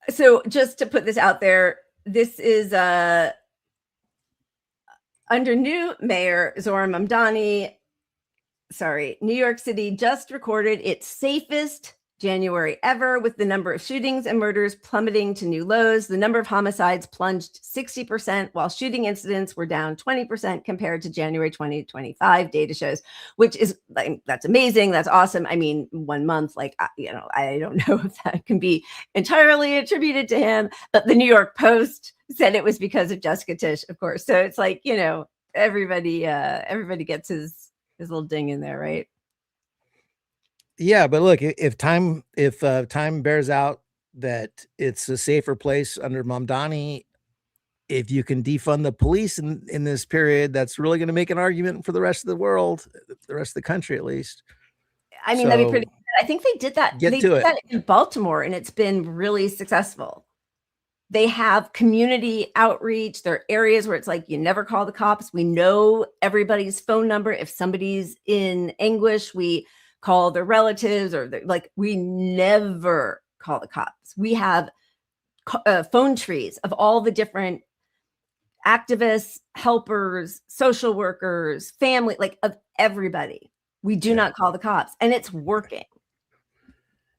So just to put this out there, this is under new mayor Zohran Mamdani. Sorry, New York City just recorded its safest January ever, with the number of shootings and murders plummeting to new lows. The number of homicides plunged 60%, while shooting incidents were down 20% compared to January 2025, data shows, which is like, that's amazing. That's awesome. I mean, 1 month, like, you know, I don't know if that can be entirely attributed to him, but the New York Post said it was because of Jessica Tisch, of course. So it's like, you know, everybody gets his little ding in there, right? Yeah, but look, if time bears out that it's a safer place under Mamdani, if you can defund the police in this period, that's really going to make an argument for the rest of the world, the rest of the country, at least. I mean, that'd be pretty good. I think they did that. They did that in Baltimore, and it's been really successful. They have community outreach. There are areas where it's like, you never call the cops. We know everybody's phone number. If somebody's in anguish, we call their relatives, or like, we never call the cops. We have phone trees of all the different activists, helpers, social workers, family, like of everybody. We do not call the cops, and it's working.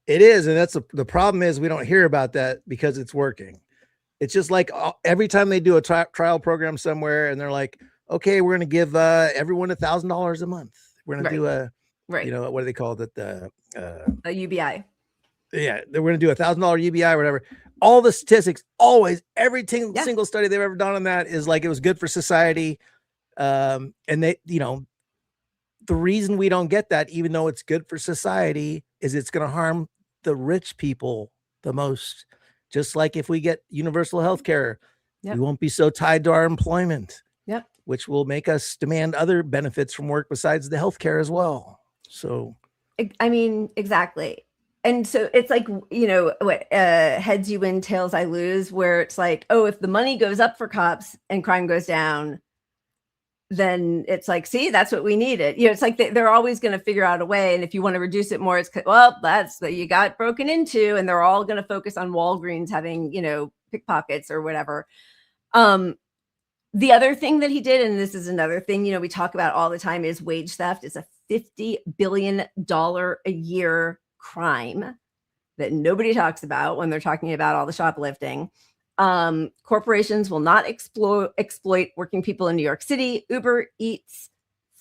It is. And that's the problem is we don't hear about that because it's working. It's just like every time they do a trial program somewhere and they're like, okay, we're going to give everyone $1,000 a month. We're going to do a, you know, what do they call it? A UBI. Yeah. We're going to do $1,000 UBI or whatever. All the statistics, always, every single study they've ever done on that is like, it was good for society. And they, you know, the reason we don't get that, even though it's good for society, is it's going to harm the rich people the most. Just like if we get universal health care, we won't be so tied to our employment, which will make us demand other benefits from work besides the health care as well. So, I mean, exactly. And so it's like, you know, what heads you win, tails I lose, where it's like, oh, if the money goes up for cops and crime goes down, then it's like, see, that's what we needed. You know, it's like they're always going to figure out a way. And if you want to reduce it more, it's, well, that's that you got broken into, and they're all going to focus on Walgreens having, you know, pickpockets or whatever. The other thing that he did, and this is another thing, you know, we talk about all the time, is wage theft is a $50 billion a year crime that nobody talks about when they're talking about all the shoplifting. Corporations will not exploit working people in New York City. Uber Eats,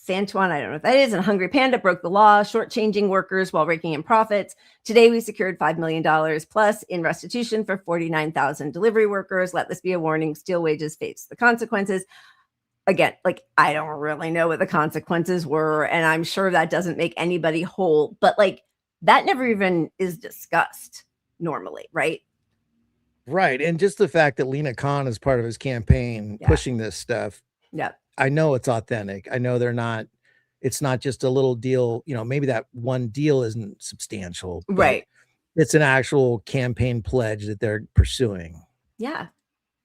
Santuan, I don't know what that is, and Hungry Panda broke the law, shortchanging workers while raking in profits. Today, we secured $5 million plus in restitution for 49,000 delivery workers. Let this be a warning. Steal wages, face the consequences. Again, like, I don't really know what the consequences were, and I'm sure that doesn't make anybody whole, but like, that never even is discussed normally, right? Right. And just the fact that Lena Khan is part of his campaign pushing this stuff. Yeah. I know it's authentic. I know it's not just a little deal. You know, maybe that one deal isn't substantial. Right. It's an actual campaign pledge that they're pursuing. Yeah.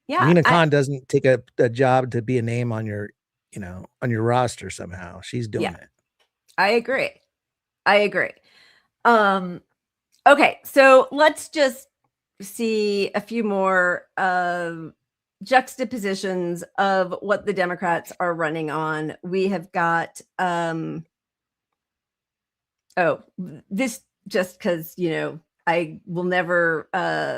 Yeah. Lena Khan doesn't take a job to be a name on your, you know, on your roster somehow. She's doing it. I agree. Okay. So let's just see a few more juxtapositions of what the Democrats are running on. We have got this, just because, you know, I will never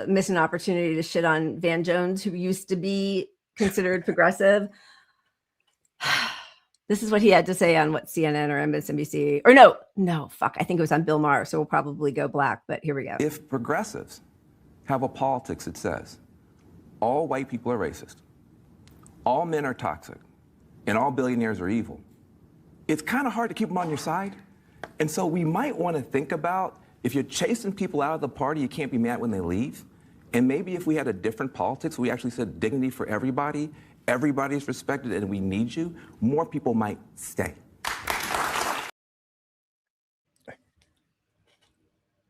miss an opportunity to shit on Van Jones, who used to be considered progressive. This is what he had to say on what, CNN or MSNBC, or no, fuck, I think it was on Bill Maher, so we'll probably go black, but here we go. If progressives have a politics that says all white people are racist, all men are toxic, and all billionaires are evil, it's kind of hard to keep them on your side. And so we might want to think about, if you're chasing people out of the party, you can't be mad when they leave. And maybe if we had a different politics, we actually said dignity for everybody, everybody's respected, and we need you, more people might stay.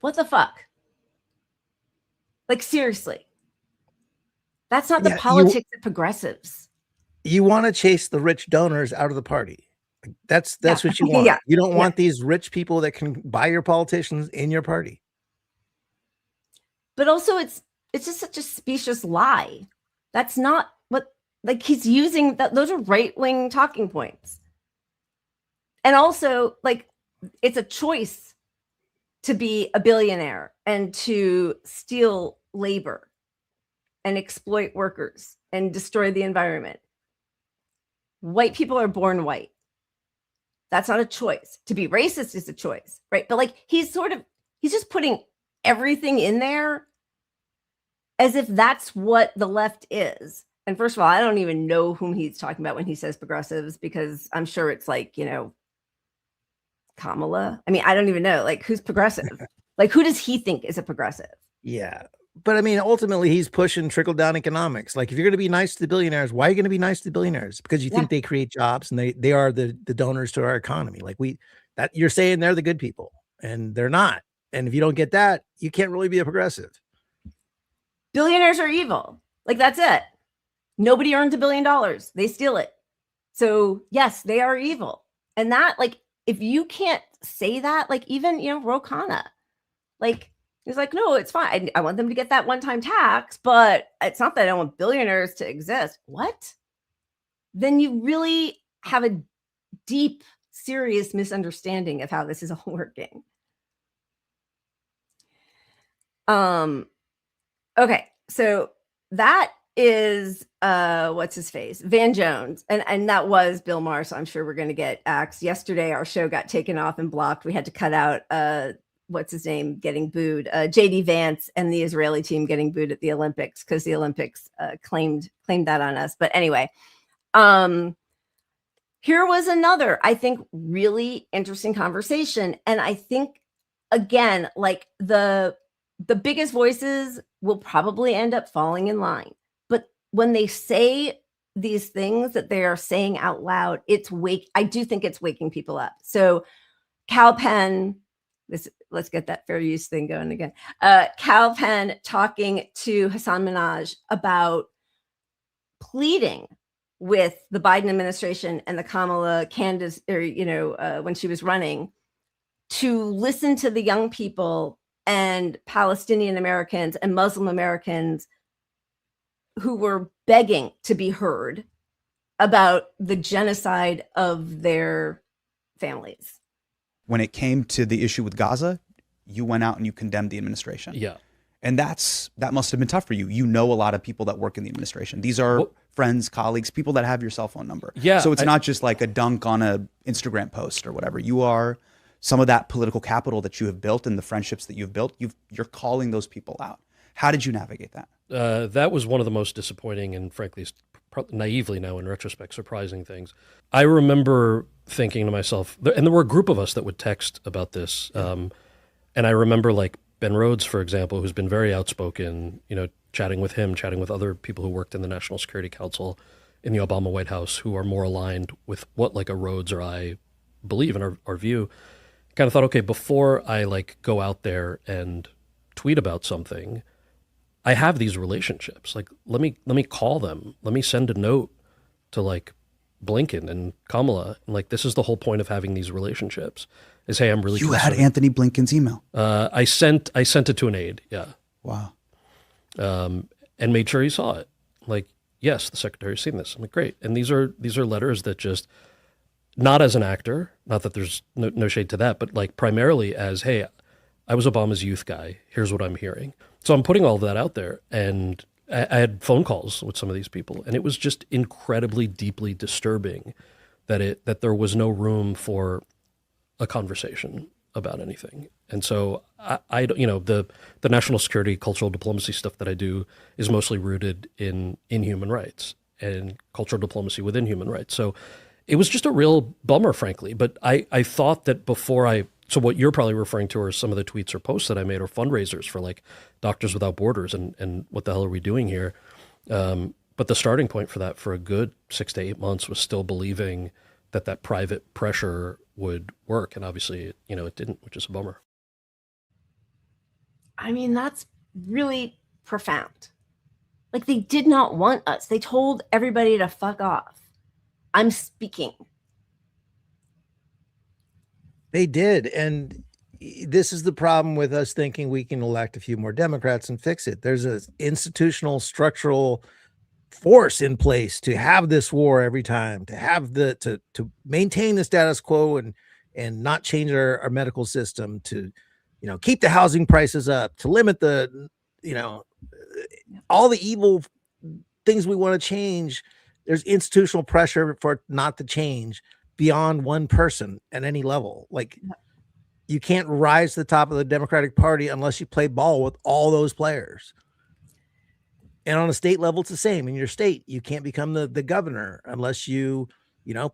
What the fuck? Like, seriously. That's not the politics of progressives. You want to chase the rich donors out of the party. That's what you want. Yeah. You don't want these rich people that can buy your politicians in your party. But also it's just such a specious lie. That's not what, like, he's using that. Those are right-wing talking points. And also, like, it's a choice to be a billionaire and to steal labor and exploit workers and destroy the environment. White people are born white. That's not a choice. To be racist is a choice, right? But like, he's just putting everything in there as if that's what the left is. And first of all, I don't even know whom he's talking about when he says progressives, because I'm sure it's like, you know, Kamala. I mean, I don't even know, like, who's progressive? Like, who does he think is a progressive? Yeah. But I mean, ultimately, he's pushing trickle down economics. Like, if you're going to be nice to the billionaires, why are you going to be nice to the billionaires? Because you think they create jobs and they are the donors to our economy. Like, that you're saying they're the good people, and they're not. And if you don't get that, you can't really be a progressive. Billionaires are evil. Like, that's it. Nobody earns $1 billion. They steal it. So yes, they are evil. And that, like, if you can't say that, like, even, you know, Ro Khanna, like, he's like, no, it's fine. I want them to get that one-time tax, but it's not that I don't want billionaires to exist. What? Then you really have a deep, serious misunderstanding of how this is all working. Okay, so that is what's his face, Van Jones, and that was Bill Maher. So I'm sure we're going to get axed. Yesterday, our show got taken off and blocked. We had to cut out what's his name getting booed, JD Vance and the Israeli team getting booed at the Olympics because the Olympics claimed that on us. But anyway, here was another, I think, really interesting conversation. And I think, again, like, the biggest voices will probably end up falling in line. But when they say these things that they are saying out loud, I do think it's waking people up. So Kal Penn, let's get that fair use thing going again. Kal Penn talking to Hassan Minhaj about pleading with the Biden administration and the Kamala candidates, or, you know, when she was running, to listen to the young people and Palestinian Americans and Muslim Americans who were begging to be heard about the genocide of their families. When it came to the issue with Gaza, you went out and you condemned the administration. Yeah. And that must have been tough for you. You know a lot of people that work in the administration. These are friends, colleagues, people that have your cell phone number. Yeah. So it's not just like a dunk on a Instagram post or whatever. You are some of that political capital that you have built and the friendships that you've built. You're calling those people out. How did you navigate that? That was one of the most disappointing and, frankly, naively now in retrospect, surprising things. I remember thinking to myself, and there were a group of us that would text about this. And I remember, like, Ben Rhodes, for example, who's been very outspoken, you know, chatting with him, chatting with other people who worked in the National Security Council in the Obama White House, who are more aligned with what, like, a Rhodes or I believe in our view. Kind of thought, okay, before I, like, go out there and tweet about something, I have these relationships. Like, let me call them. Let me send a note to, like, Blinken and Kamala. And, like, this is the whole point of having these relationships. Is, hey, I'm really You concerned. had Anthony Blinken's email. I sent it to an aide. Yeah. Wow. And made sure he saw it. Like, yes, the secretary's seen this. I'm like, great. And these are letters that just, not as an actor, not that there's no shade to that, but, like, primarily as, hey, I was Obama's youth guy. Here's what I'm hearing. So I'm putting all of that out there, and I had phone calls with some of these people, and it was just incredibly, deeply disturbing that there was no room for a conversation about anything. And so I you know, the national security, cultural diplomacy stuff that I do is mostly rooted in human rights and cultural diplomacy within human rights. So it was just a real bummer, frankly. But I thought that so what you're probably referring to are some of the tweets or posts that I made or fundraisers for, like, Doctors Without Borders and what the hell are we doing here? But the starting point for that for a good 6 to 8 months was still believing that private pressure would work. And obviously, you know, it didn't, which is a bummer. I mean, that's really profound. Like, they did not want us. They told everybody to fuck off. I'm speaking. They did. And this is the problem with us thinking we can elect a few more Democrats and fix it. There's an institutional, structural force in place to have this war every time, to have to maintain the status quo and not change our medical system, to, you know, keep the housing prices up, to limit the, you know, all the evil things we want to change. There's institutional pressure for it not to change beyond one person at any level. Like, you can't rise to the top of the Democratic Party unless you play ball with all those players. And on a state level, it's the same. In your state, you can't become the governor unless you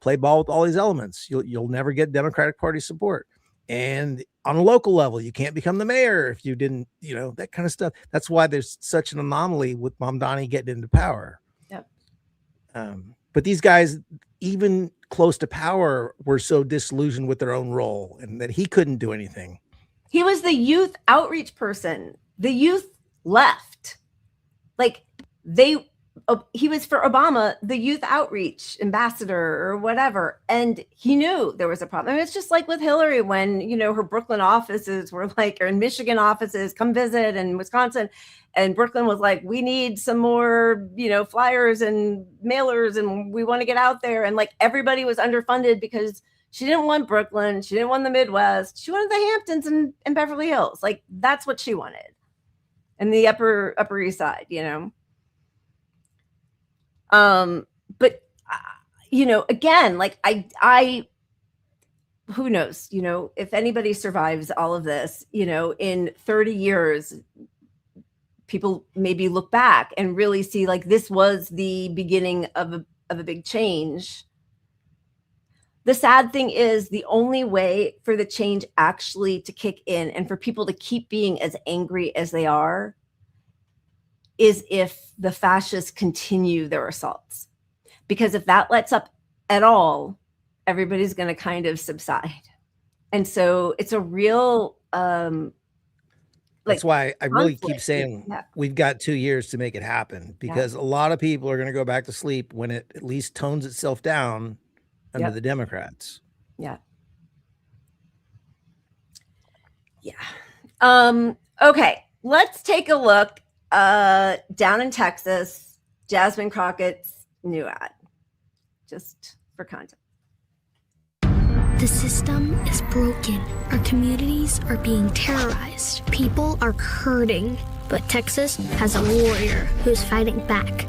play ball with all these elements. You'll never get Democratic Party support. And on a local level, you can't become the mayor if you didn't, that kind of stuff. That's why there's such an anomaly with Mamdani getting into power. Yep. But these guys, even close to power, were so disillusioned with their own role and that he couldn't do anything. He was the youth outreach person. The youth left. Like, he was for Obama, the youth outreach ambassador or whatever. And he knew there was a problem. I mean, it's just like with Hillary when, her Brooklyn offices were like, or in Michigan offices, come visit, and Wisconsin. And Brooklyn was like, we need some more, flyers and mailers, and we want to get out there. And like, everybody was underfunded because she didn't want Brooklyn. She didn't want the Midwest. She wanted the Hamptons and Beverly Hills. Like, that's what she wanted. And the Upper East Side, but again, like I who knows, if anybody survives all of this, in 30 years, people maybe look back and really see like this was the beginning of a big change. The sad thing is the only way for the change actually to kick in and for people to keep being as angry as they are is if the fascists continue their assaults. Because if that lets up at all, everybody's going to kind of subside. And so it's a real that's why I really keep saying we've got 2 years to make it happen, because a lot of people are going to go back to sleep when it at least tones itself down under the Democrats. Yeah. Okay, let's take a look down in Texas, Jasmine Crockett's new ad, just for context. The system is broken. Our communities are being terrorized. People are hurting. But Texas has a warrior who's fighting back.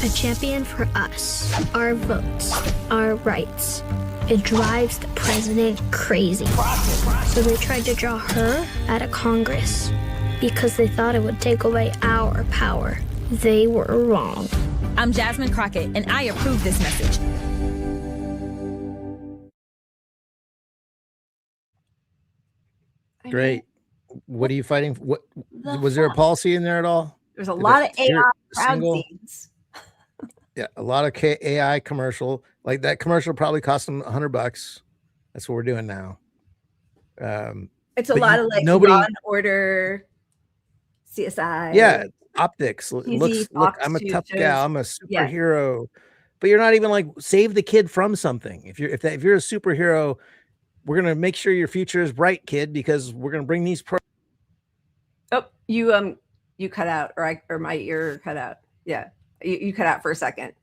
A champion for us, our votes, our rights. It drives the president crazy. So they tried to draw her out of Congress because they thought it would take away our power. They were wrong. I'm Jasmine Crockett, and I approve this message. Great. What are you fighting for? What was there a policy in there at all? There's a lot of AI crowd scenes. Yeah, a lot of AI commercial. Like that commercial probably cost them $100. That's what we're doing now. It's a lot of like Law and Order, CSI. Yeah, optics. Look, I'm a tough gal. I'm a superhero. But you're not even like save the kid from something. If you're a superhero, we're gonna make sure your future is bright, kid, because we're gonna bring these. Oh, you cut out, or my ear cut out. Yeah, you cut out for a second.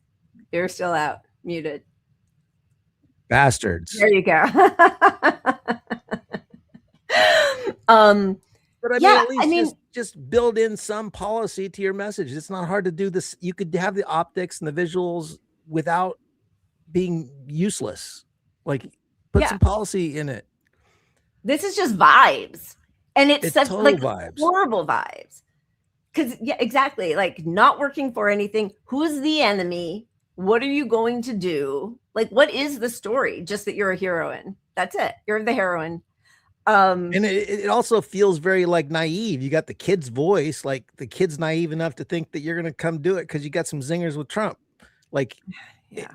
You're still out, muted. Bastards. There you go. But I mean, just build in some policy to your message. It's not hard to do this. You could have the optics and the visuals without being useless. Like, put some policy in it. This is just vibes, and it's such like vibes. Horrible vibes. Because exactly, like not working for anything. Who's the enemy? What are you going to do? Like, what is the story? Just that you're a heroine. That's it. You're the heroine. And it also feels very like naive. You got the kid's voice, like the kid's naive enough to think that you're going to come do it because you got some zingers with Trump. Like, yeah,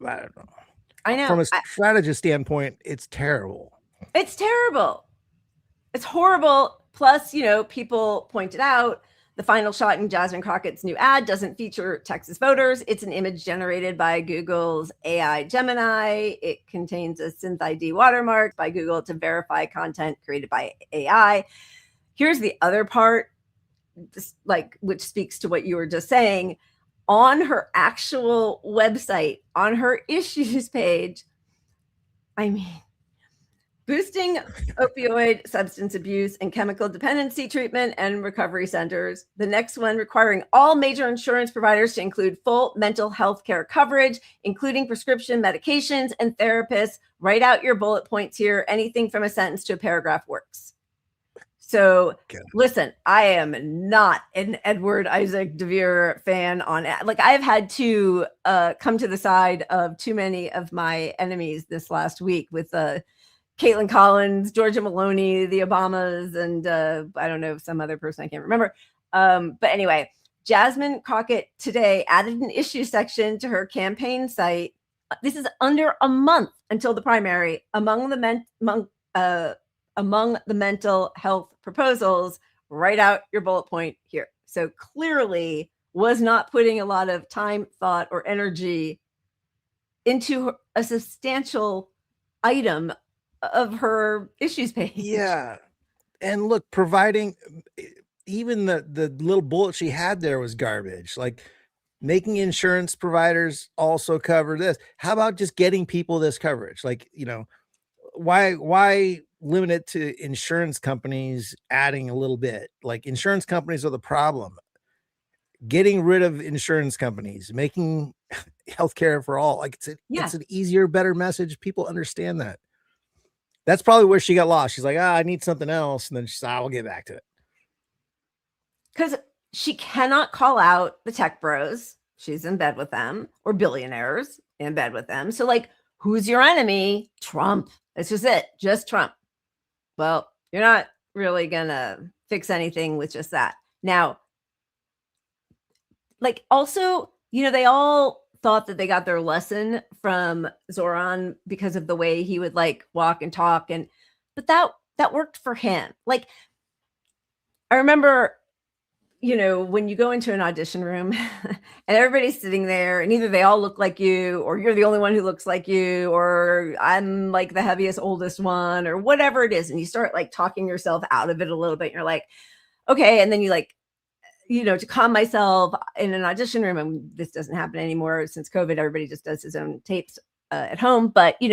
I don't know. I know. From a strategist standpoint, it's terrible. It's terrible. It's horrible. Plus, people pointed out The final shot in Jasmine Crockett's new ad doesn't feature Texas voters. It's an image generated by Google's AI Gemini. It contains a synth ID watermark by Google to verify content created by AI. Here's the other part, which speaks to what you were just saying. On her actual website, on her issues page, I mean, boosting opioid substance abuse and chemical dependency treatment and recovery centers. The next one requiring all major insurance providers to include full mental health care coverage, including prescription medications and therapists. Write out your bullet points here. Anything from a sentence to a paragraph works. So listen, I am not an Edward Isaac DeVere fan I've had to come to the side of too many of my enemies this last week with Caitlin Collins, Georgia Maloney, the Obamas, and I don't know, some other person I can't remember. But anyway, Jasmine Crockett today added an issue section to her campaign site. This is under a month until the primary. Among the mental health proposals, write out your bullet point here. So clearly was not putting a lot of time, thought, or energy into a substantial item of her issues page. Yeah. And look, providing even the little bullet she had there was garbage. Like making insurance providers also cover this. How about just getting people this coverage? Like, why limit it to insurance companies adding a little bit? Like insurance companies are the problem. Getting rid of insurance companies, making healthcare for all. Like it's an easier, better message. People understand that. That's probably where she got lost. She's like, I need something else. And then she's I'll get back to it. Because she cannot call out the tech bros. She's in bed with them, or billionaires in bed with them. So who's your enemy? Trump. That's just it. Just Trump. Well, you're not really going to fix anything with just that. Now, also, they all thought that they got their lesson from Zoran because of the way he would walk and talk, but that worked for him. I remember, when you go into an audition room and everybody's sitting there and either they all look like you or you're the only one who looks like you, or I'm the heaviest, oldest one, or whatever it is. And you start talking yourself out of it a little bit. And you're like, okay. And then you to calm myself in an audition room, and this doesn't happen anymore since COVID, everybody just does his own tapes at home. But, you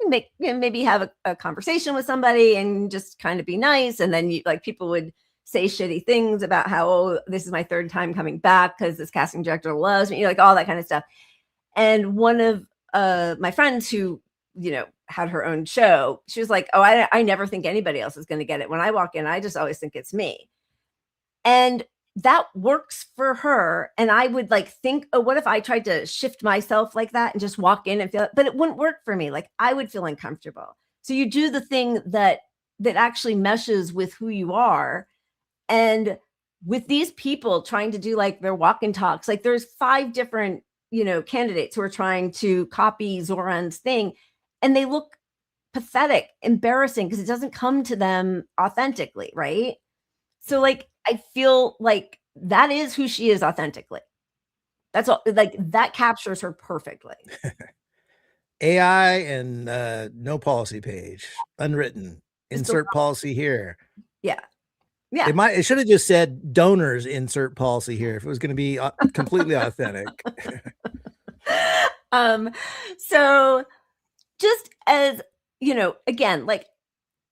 maybe have a conversation with somebody and just kind of be nice. And then people would say shitty things about how, this is my third time coming back because this casting director loves me, all that kind of stuff. And one of my friends who, had her own show, she was like, oh, I never think anybody else is going to get it. When I walk in, I just always think it's me. And that works for her. And I would think, oh, what if I tried to shift myself like that and just walk in and feel it? But it wouldn't work for me. I would feel uncomfortable. So you do the thing that actually meshes with who you are. And with these people trying to do their walk and talks, there's 5 different, candidates who are trying to copy Zoran's thing, and they look pathetic, embarrassing, because it doesn't come to them authentically. Right. So I feel that is who she is authentically. That's all. That captures her perfectly. AI and no policy page, unwritten, insert policy here. Yeah. Yeah. It should have just said donors insert policy here if it was going to be completely authentic. So just as, again,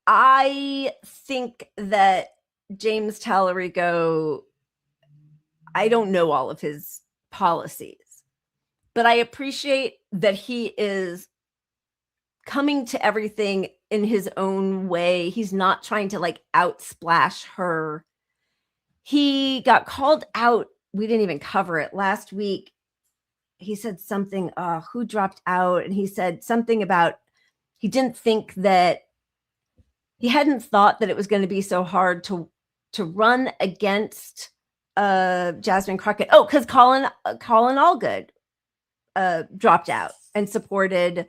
I think that James Tallarico, I don't know all of his policies, but I appreciate that he is coming to everything in his own way. He's not trying to outsplash her. He got called out. We didn't even cover it last week. He said something, who dropped out? And he said something about, he hadn't thought that it was going to be so hard to run against Jasmine Crockett. Oh, because Colin Allgood dropped out and supported,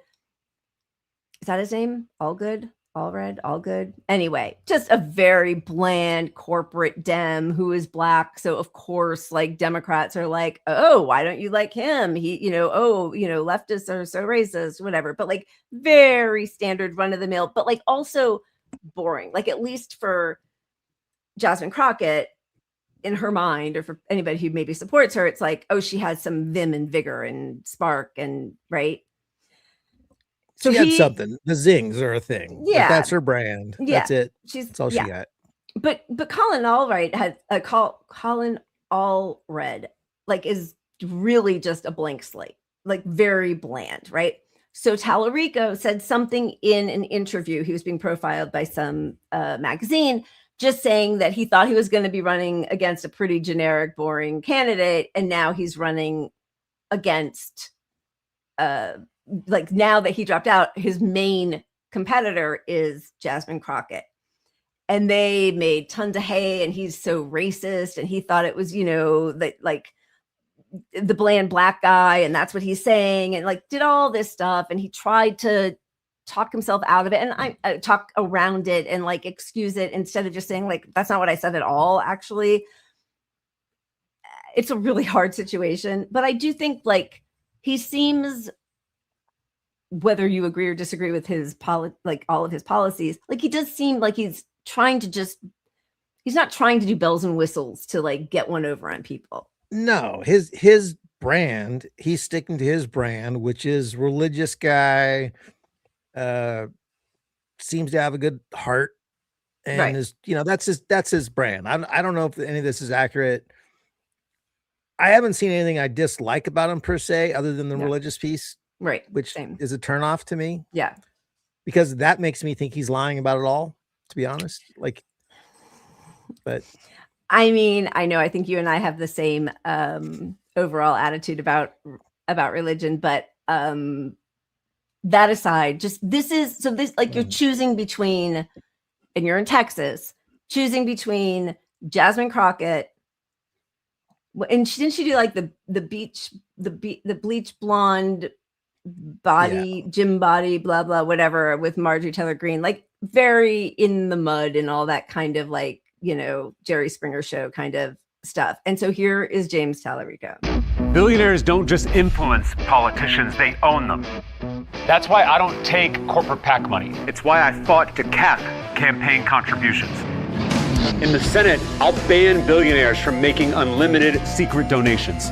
is that his name? Allgood? All red, all good. Anyway, just a very bland corporate Dem who is black. So of course, like Democrats are like, oh, why don't you like him? He, leftists are so racist, whatever. But like very standard run of the mill, but like also boring. Like at least for Jasmine Crockett, in her mind, or for anybody who maybe supports her, it's like, oh, she has some vim and vigor and spark and right. So she had something. The zings are a thing. Yeah, like, that's her brand. Yeah, that's it. That's all she got. But Colin Allred had Colin Allred like is really just a blank slate, like very bland, right? So Tallarico said something in an interview. He was being profiled by some magazine, just saying that he thought he was going to be running against a pretty generic, boring candidate, and now he's running against like now that he dropped out, his main competitor is Jasmine Crockett. And they made tons of hay, and he's so racist, and he thought it was, like the bland black guy, and that's what he's saying, and like did all this stuff, and he tried to talk himself out of it, and I talk around it and like excuse it instead of just saying like that's not what I said at all. Actually, it's a really hard situation, but I do think like he seems, whether you agree or disagree with his like all of his policies, like he does seem like he's not trying to do bells and whistles to like get one over on people. No, his brand, he's sticking to his brand, which is religious guy, seems to have a good heart, and is, that's his brand. I don't know if any of this is accurate. I haven't seen anything I dislike about him per se, other than the religious piece. Right. Which is a turnoff to me. Yeah. Because that makes me think he's lying about it all, to be honest. Like, but I mean, I know, I think you and I have the same overall attitude about religion, but that aside, just this like you're choosing between, and you're in Texas, choosing between Jasmine Crockett, and didn't she do like the bleach blonde body, gym body, blah blah whatever, with Marjorie Taylor Greene, like very in the mud and all that kind of like, Jerry Springer show kind of stuff. And so here is James Tallarico. Billionaires don't just influence politicians, they own them. That's why I don't take corporate PAC money. It's why I fought to cap campaign contributions. In the Senate, I'll ban billionaires from making unlimited secret donations.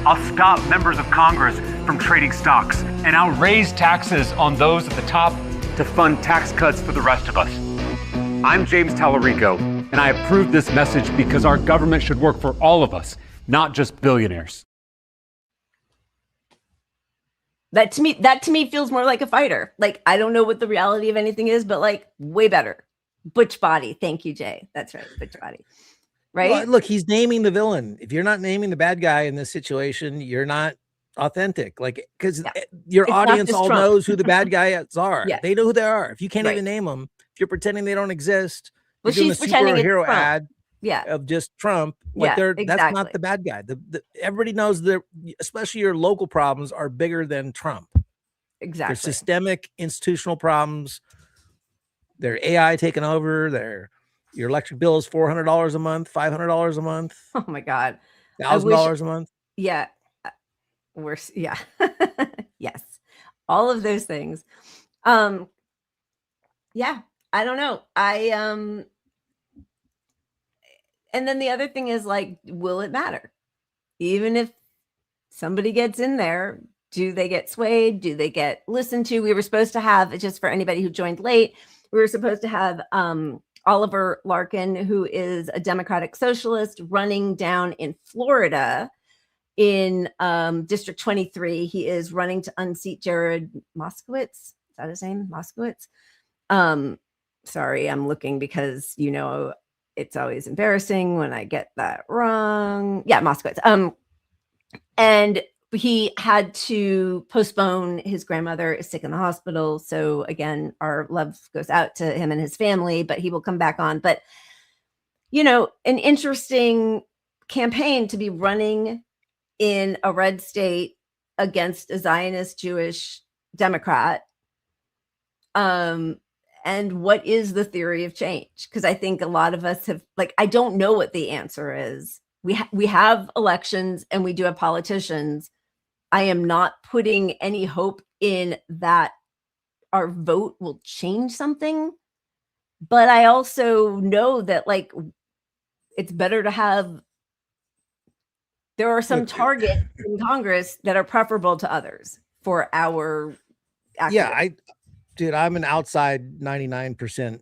I'll stop members of Congress from trading stocks, and I'll raise taxes on those at the top to fund tax cuts for the rest of us. I'm James Tallarico, and I approve this message because our government should work for all of us, not just billionaires. That to me feels more like a fighter. Like, I don't know what the reality of anything is, but like way better. Butch Body. Thank you, Jay. That's right. Butch Body. Right. Well, look, he's naming the villain. If you're not naming the bad guy in this situation, you're not authentic. Like, because your audience all knows who the bad guys are. Yes. They know who they are. If you can't even name them, if you're pretending they don't exist, well, you're doing she's pretending it's superhero Trump. ad of just Trump. Like that's not the bad guy. Everybody knows that, especially your local problems are bigger than Trump. Exactly. There's systemic institutional problems. Their AI taking over. Your electric bill is $400 a month, $500 a month. Oh my God. $1,000 a month. Yeah. Yeah. Yes. All of those things. Yeah. I don't know. And then the other thing is like, will it matter? Even if somebody gets in there, do they get swayed? Do they get listened to? We were supposed to have, just for anybody who joined late, we were supposed to have Oliver Larkin, who is a Democratic socialist running down in Florida in District 23. He is running to unseat Jared Moskowitz. Is that his name? Moskowitz? Sorry, I'm looking because, it's always embarrassing when I get that wrong. Yeah, Moskowitz. And he had to postpone. His grandmother is sick in the hospital. So again, our love goes out to him and his family, but he will come back on. But, an interesting campaign to be running in a red state against a Zionist Jewish Democrat. And what is the theory of change? Because I think a lot of us have, like, I don't know what the answer is. We have elections and we do have politicians. I am not putting any hope in that our vote will change something. But I also know that, like, it's better to have, there are some targets in Congress that are preferable to others for our activism. Yeah, I'm an outside 99%,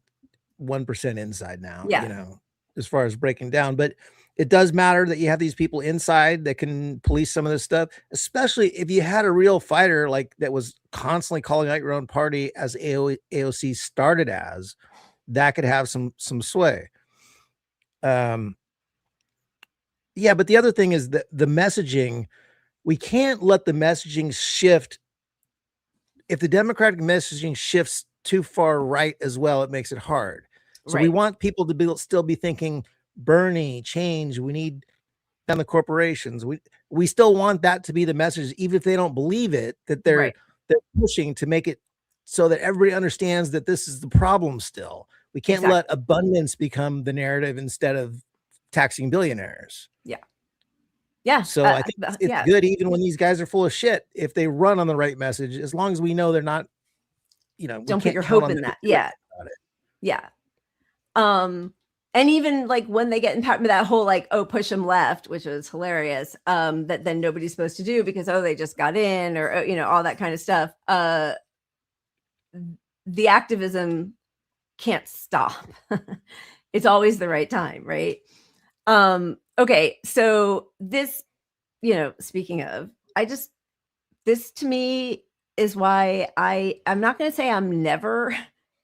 1% inside now, Yeah. you know, as far as breaking down. But it does matter that you have these people inside that can police some of this stuff, especially if you had a real fighter like that was constantly calling out your own party as AOC started as, that could have some sway. Yeah, but the other thing is that the messaging, we can't let the messaging shift. If the Democratic messaging shifts too far right as well, it makes it hard. So we want people to still be thinking Bernie, change. We need down the corporations. We still want that to be the message, even if they don't believe it, that they're pushing to make it so that everybody understands that this is the problem still. We can't let abundance become the narrative instead of taxing billionaires. Yeah. Yeah. So I think it's good, even when these guys are full of shit, if they run on the right message, as long as we know they're not, you know, don't put your hope in that. Yeah. Yeah. And even like when they get in that whole like, oh, push them left, which was hilarious, that then nobody's supposed to do because, oh, they just got in, or, you know, all that kind of stuff. The activism can't stop. It's always the right time, right? Okay, so this, you know, speaking of, this to me is why I'm not going to say I'm never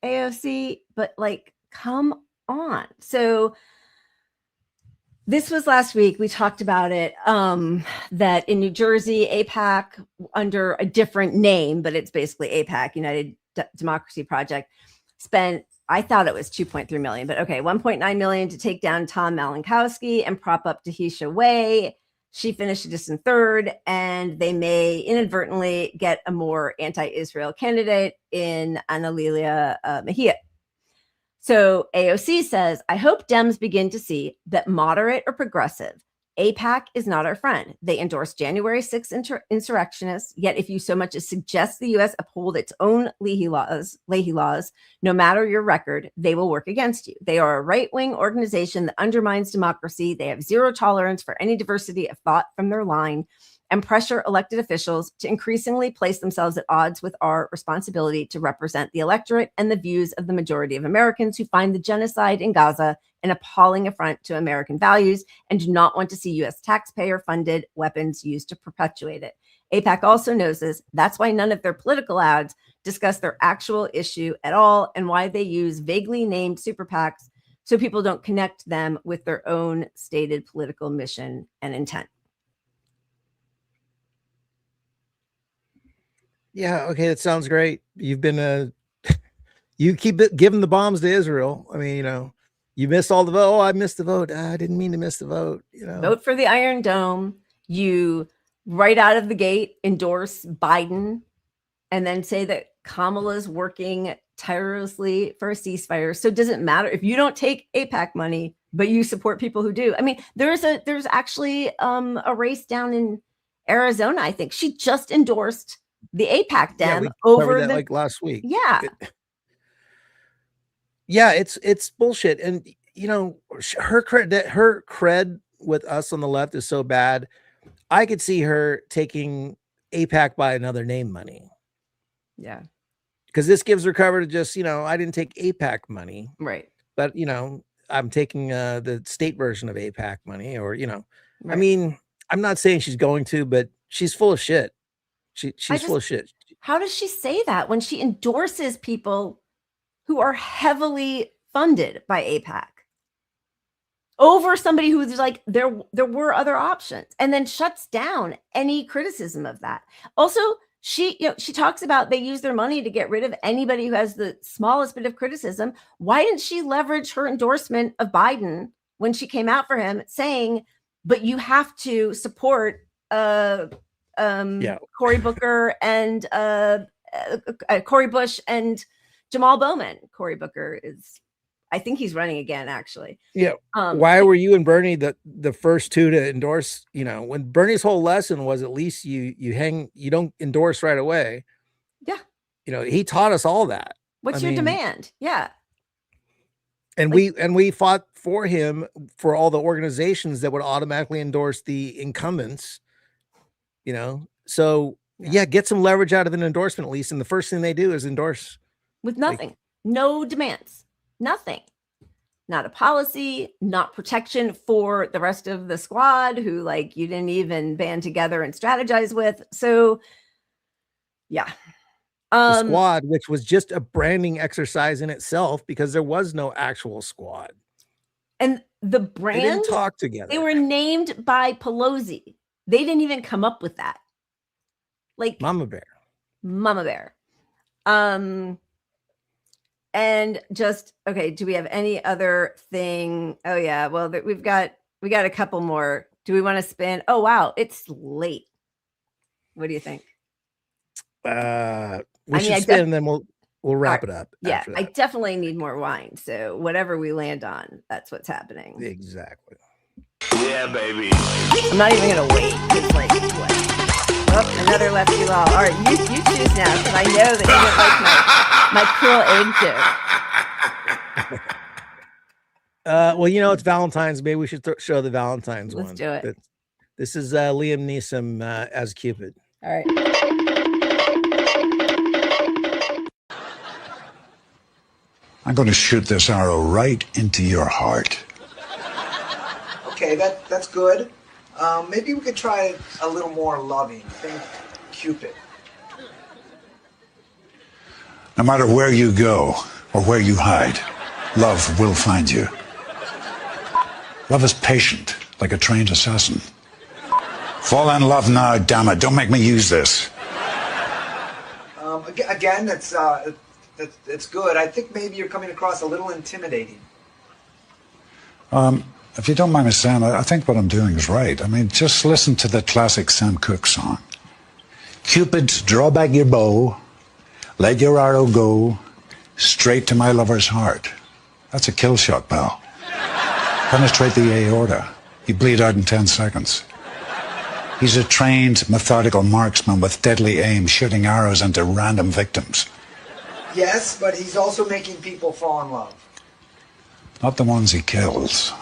AOC, but like, come on. So this was last week. We talked about it, that in New Jersey, AIPAC, under a different name, but it's basically AIPAC, United Democracy Project, spent, I thought it was 2.3 million, but okay, 1.9 million to take down Tom Malinkowski and prop up Dahisha Way. She finished just in third, and they may inadvertently get a more anti-Israel candidate in Analilia Mejia. So AOC says, I hope Dems begin to see that moderate or progressive, AIPAC is not our friend. They endorse January 6th insurrectionists, yet if you so much as suggest the U.S. uphold its own Leahy laws, no matter your record, they will work against you. They are a right-wing organization that undermines democracy. They have zero tolerance for any diversity of thought from their line, and pressure elected officials to increasingly place themselves at odds with our responsibility to represent the electorate and the views of the majority of Americans who find the genocide in Gaza an appalling affront to American values and do not want to see U.S. taxpayer-funded weapons used to perpetuate it. AIPAC also knows this. That's why none of their political ads discuss their actual issue at all, and why they use vaguely named super PACs so people don't connect them with their own stated political mission and intent. Yeah, okay, that sounds great. You've been you keep giving the bombs to Israel. I mean, you know, you missed all the vote. Oh, I missed the vote. I didn't mean to miss the vote. You know, vote for the Iron Dome. You right out of the gate endorse Biden, and then say that Kamala's working tirelessly for a ceasefire. So does it matter if you don't take AIPAC money, but you support people who do? I mean, there's actually a race down in Arizona. I think she just endorsed the AIPAC Dem over that like last week. Yeah. Yeah, it's bullshit. And you know, her cred with us on the left is so bad. I could see her taking AIPAC by another name money. Yeah. Because this gives her cover to just, you know, I didn't take AIPAC money. Right. But, you know, I'm taking the state version of AIPAC money, or, you know, I mean, I'm not saying she's going to, but she's full of shit. She's full of shit. How does she say that when she endorses people who are heavily funded by AIPAC over somebody who's like, there were other options, and then shuts down any criticism of that? Also, she talks about they use their money to get rid of anybody who has the smallest bit of criticism. Why didn't she leverage her endorsement of Biden when she came out for him, saying, but you have to support Cory Booker and Cory Bush and Jamal Bowman. Cory Booker is, I think he's running again, actually. Yeah. Why were you and Bernie the first two to endorse? You know, when Bernie's whole lesson was at least you don't endorse right away. Yeah. You know, he taught us all that. What's your demand? Yeah. And we fought for him for all the organizations that would automatically endorse the incumbents, you know. So yeah, get some leverage out of an endorsement at least. And the first thing they do is endorse. With nothing, no demands, nothing. Not a policy, not protection for the rest of the squad who like you didn't even band together and strategize with. So yeah. The squad, which was just a branding exercise in itself because there was no actual squad. And the brand, they didn't talk together. They were named by Pelosi. They didn't even come up with that. Like Mama Bear. And just, okay, do we have any other thing? Oh yeah, well, we got a couple more. Do we want to spin? Oh wow, it's late. What do you think? We should spin and then we'll wrap it up. Yeah, I definitely need more wine. So whatever we land on, that's what's happening. Exactly. Yeah, baby. I'm not even gonna wait. It's like what? Oh, another lefty law. All right, you choose now because I know that you don't like my cruel egg joke. Well, you know it's Valentine's. Maybe we should show the Valentine's one. Let's do it. This is Liam Neeson as Cupid. All right. I'm going to shoot this arrow right into your heart. Okay, that's good. Maybe we could try a little more loving. Think Cupid. No matter where you go or where you hide, love will find you. Love is patient, like a trained assassin. Fall in love now, damn it. Don't make me use this. Again, it's good. I think maybe you're coming across a little intimidating. If you don't mind me saying, I think what I'm doing is right. I mean, just listen to the classic Sam Cooke song. Cupid, draw back your bow, let your arrow go, straight to my lover's heart. That's a kill shot, pal. Penetrate the aorta. You bleed out in 10 seconds. He's a trained, methodical marksman with deadly aim, shooting arrows into random victims. Yes, but he's also making people fall in love. Not the ones he kills.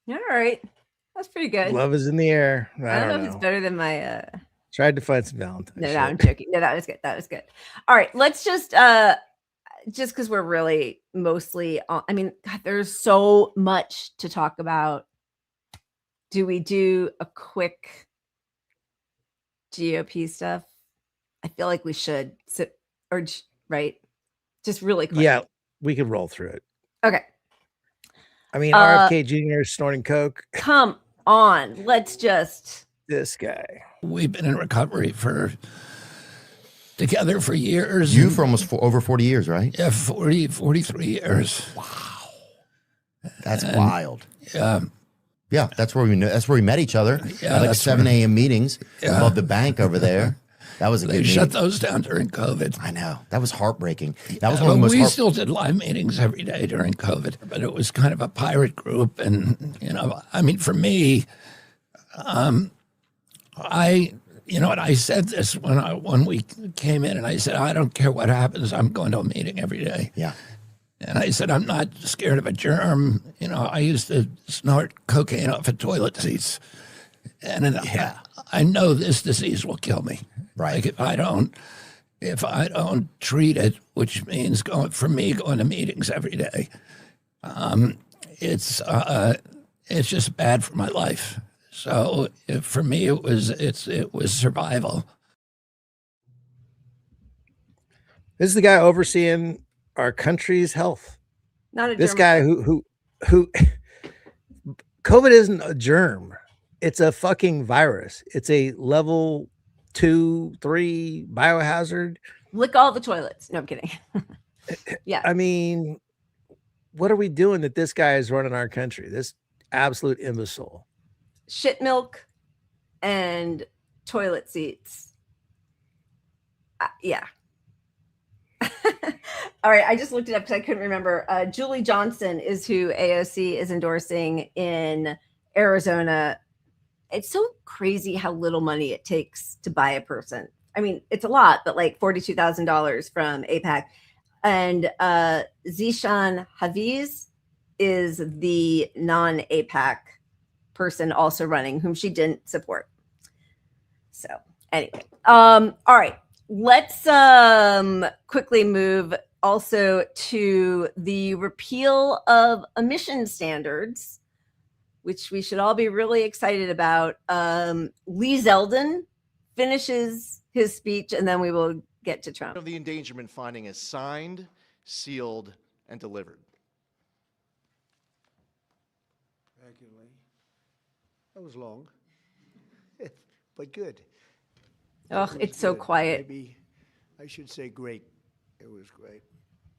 All right. That's pretty good. Love is in the air. I don't know if it's better than my tried to find some Valentine's. No, I'm joking. No, that was good. That was good. All right, let's just because we're really mostly on, I mean, God, there's so much to talk about. Do we do a quick GOP stuff? I feel like we should right? Just really quick. Yeah, we could roll through it. Okay. I mean, RFK Jr. snorting coke. Come on, let's just. This guy. We've been in recovery together for years. You for almost over 40 years, right? Yeah, 43 years. Wow. That's wild. Yeah, that's where we met each other. Yeah, at like 7 a.m. meetings above the bank over there. That was a good They meeting. shut those down during COVID. I know. That was heartbreaking. That was one of the most We still did live meetings every day during COVID, but it was kind of a pirate group. And, you know, I mean, for me, I said this when we came in, and I said, I don't care what happens. I'm going to a meeting every day. Yeah. And I said, I'm not scared of a germ. You know, I used to snort cocaine off of toilet seats. And I know this disease will kill me. Right. Like if I don't treat it, which means going to meetings every day, it's just bad for my life. So for me, it was survival. This is the guy overseeing our country's health. Not a this germ. guy who COVID isn't a germ. It's a fucking virus. It's a level 2, 3 biohazard. Lick all the toilets. No, I'm kidding. Yeah. I mean, what are we doing that this guy is running our country? This absolute imbecile. Shit milk and toilet seats. Yeah. All right, I just looked it up because I couldn't remember. Julie Johnson is who AOC is endorsing in Arizona. It's so crazy how little money it takes to buy a person. I mean, it's a lot, but like $42,000 from AIPAC. And Zishan Hafiz is the non-AIPAC person also running, whom she didn't support. So anyway, all right, let's quickly move also to the repeal of emission standards, which we should all be really excited about. Lee Zeldin finishes his speech, and then we will get to Trump. Of the endangerment finding is signed, sealed, and delivered. Thank you, Lee. That was long, but good. Oh, it's so quiet. Maybe I should say great. It was great,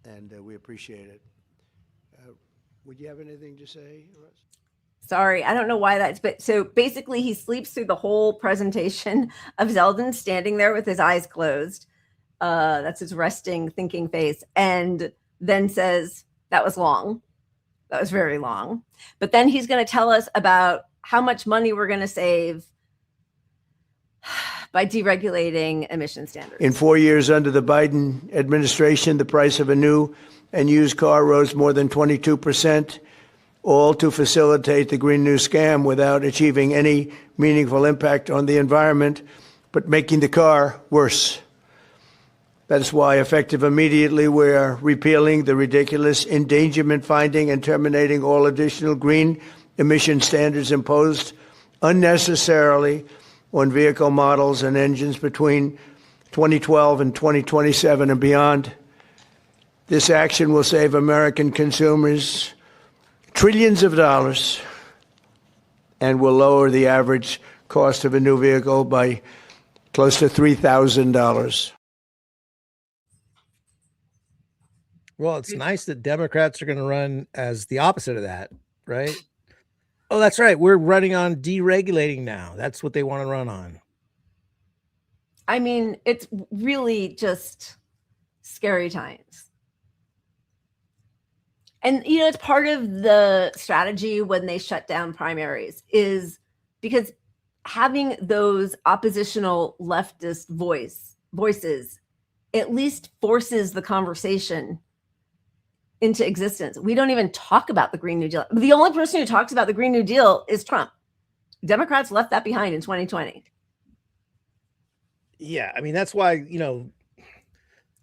and we appreciate it. Would you have anything to say, Russ? Sorry, I don't know why that's, but so basically he sleeps through the whole presentation of Zeldin standing there with his eyes closed. That's his resting, thinking face, and then says, that was long. That was very long. But then he's going to tell us about how much money we're going to save by deregulating emission standards. In 4 years under the Biden administration, the price of a new and used car rose more than 22%, all to facilitate the Green New Scam without achieving any meaningful impact on the environment, but making the car worse. That's why, effective immediately, we are repealing the ridiculous endangerment finding and terminating all additional green emission standards imposed unnecessarily on vehicle models and engines between 2012 and 2027 and beyond. This action will save American consumers trillions of dollars and will lower the average cost of a new vehicle by close to $3,000. Well, it's nice that Democrats are going to run as the opposite of that, right? Oh, that's right. We're running on deregulating now. That's what they want to run on. I mean, it's really just scary times. And, you know, it's part of the strategy when they shut down primaries is because having those oppositional leftist voices at least forces the conversation into existence. We don't even talk about the Green New Deal. The only person who talks about the Green New Deal is Trump. Democrats left that behind in 2020. Yeah, I mean, that's why, you know,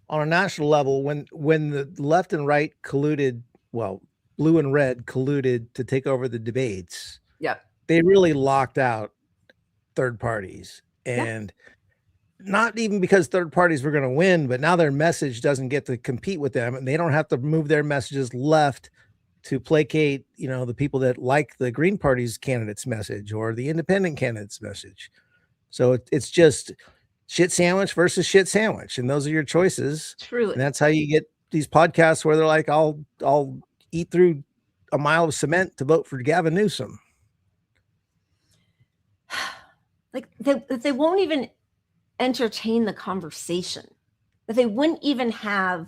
on a national level, when the left and right colluded, well, blue and red colluded to take over the debates, they really locked out third parties. And not even because third parties were going to win, but now their message doesn't get to compete with them, and they don't have to move their messages left to placate, you know, the people that like the Green Party's candidate's message or the independent candidate's message. So it's just shit sandwich versus shit sandwich, and those are your choices. Truly, and that's how you get these podcasts where they're like, "I'll eat through a mile of cement to vote for Gavin Newsom." Like they won't even entertain the conversation, that they wouldn't even have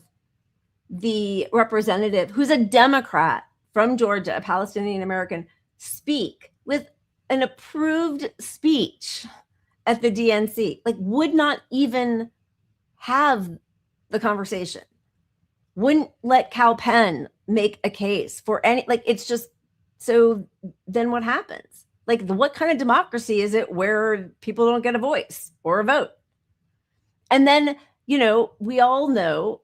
the representative who's a Democrat from Georgia, a Palestinian American, speak with an approved speech at the DNC, like would not even have the conversation, wouldn't let Kal Penn make a case for any, like, it's just, so then what happens? Like, what kind of democracy is it where people don't get a voice or a vote? And then, you know, we all know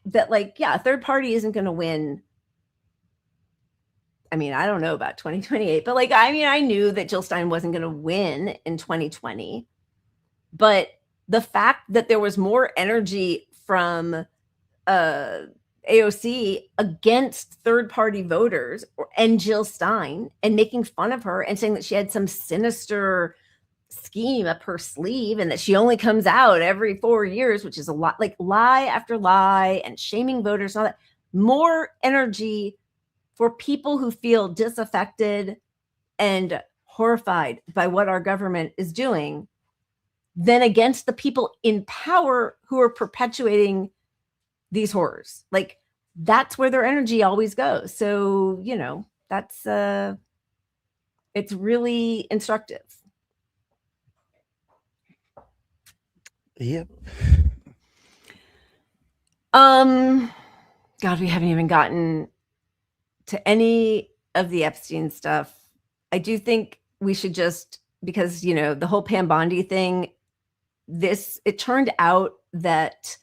that, like, yeah, a third party isn't going to win. I mean, I don't know about 2028, but like, I mean, I knew that Jill Stein wasn't going to win in 2020. But the fact that there was more energy from AOC against third-party voters and Jill Stein and making fun of her and saying that she had some sinister scheme up her sleeve and that she only comes out every 4 years, which is a lot, like lie after lie, and shaming voters and all that. More energy for people who feel disaffected and horrified by what our government is doing than against the people in power who are perpetuating these horrors. Like, that's where their energy always goes. So, you know, that's it's really instructive. Yep. God, we haven't even gotten to any of the Epstein stuff. I do think we should just, because, you know, the whole Pam Bondi thing, it turned out that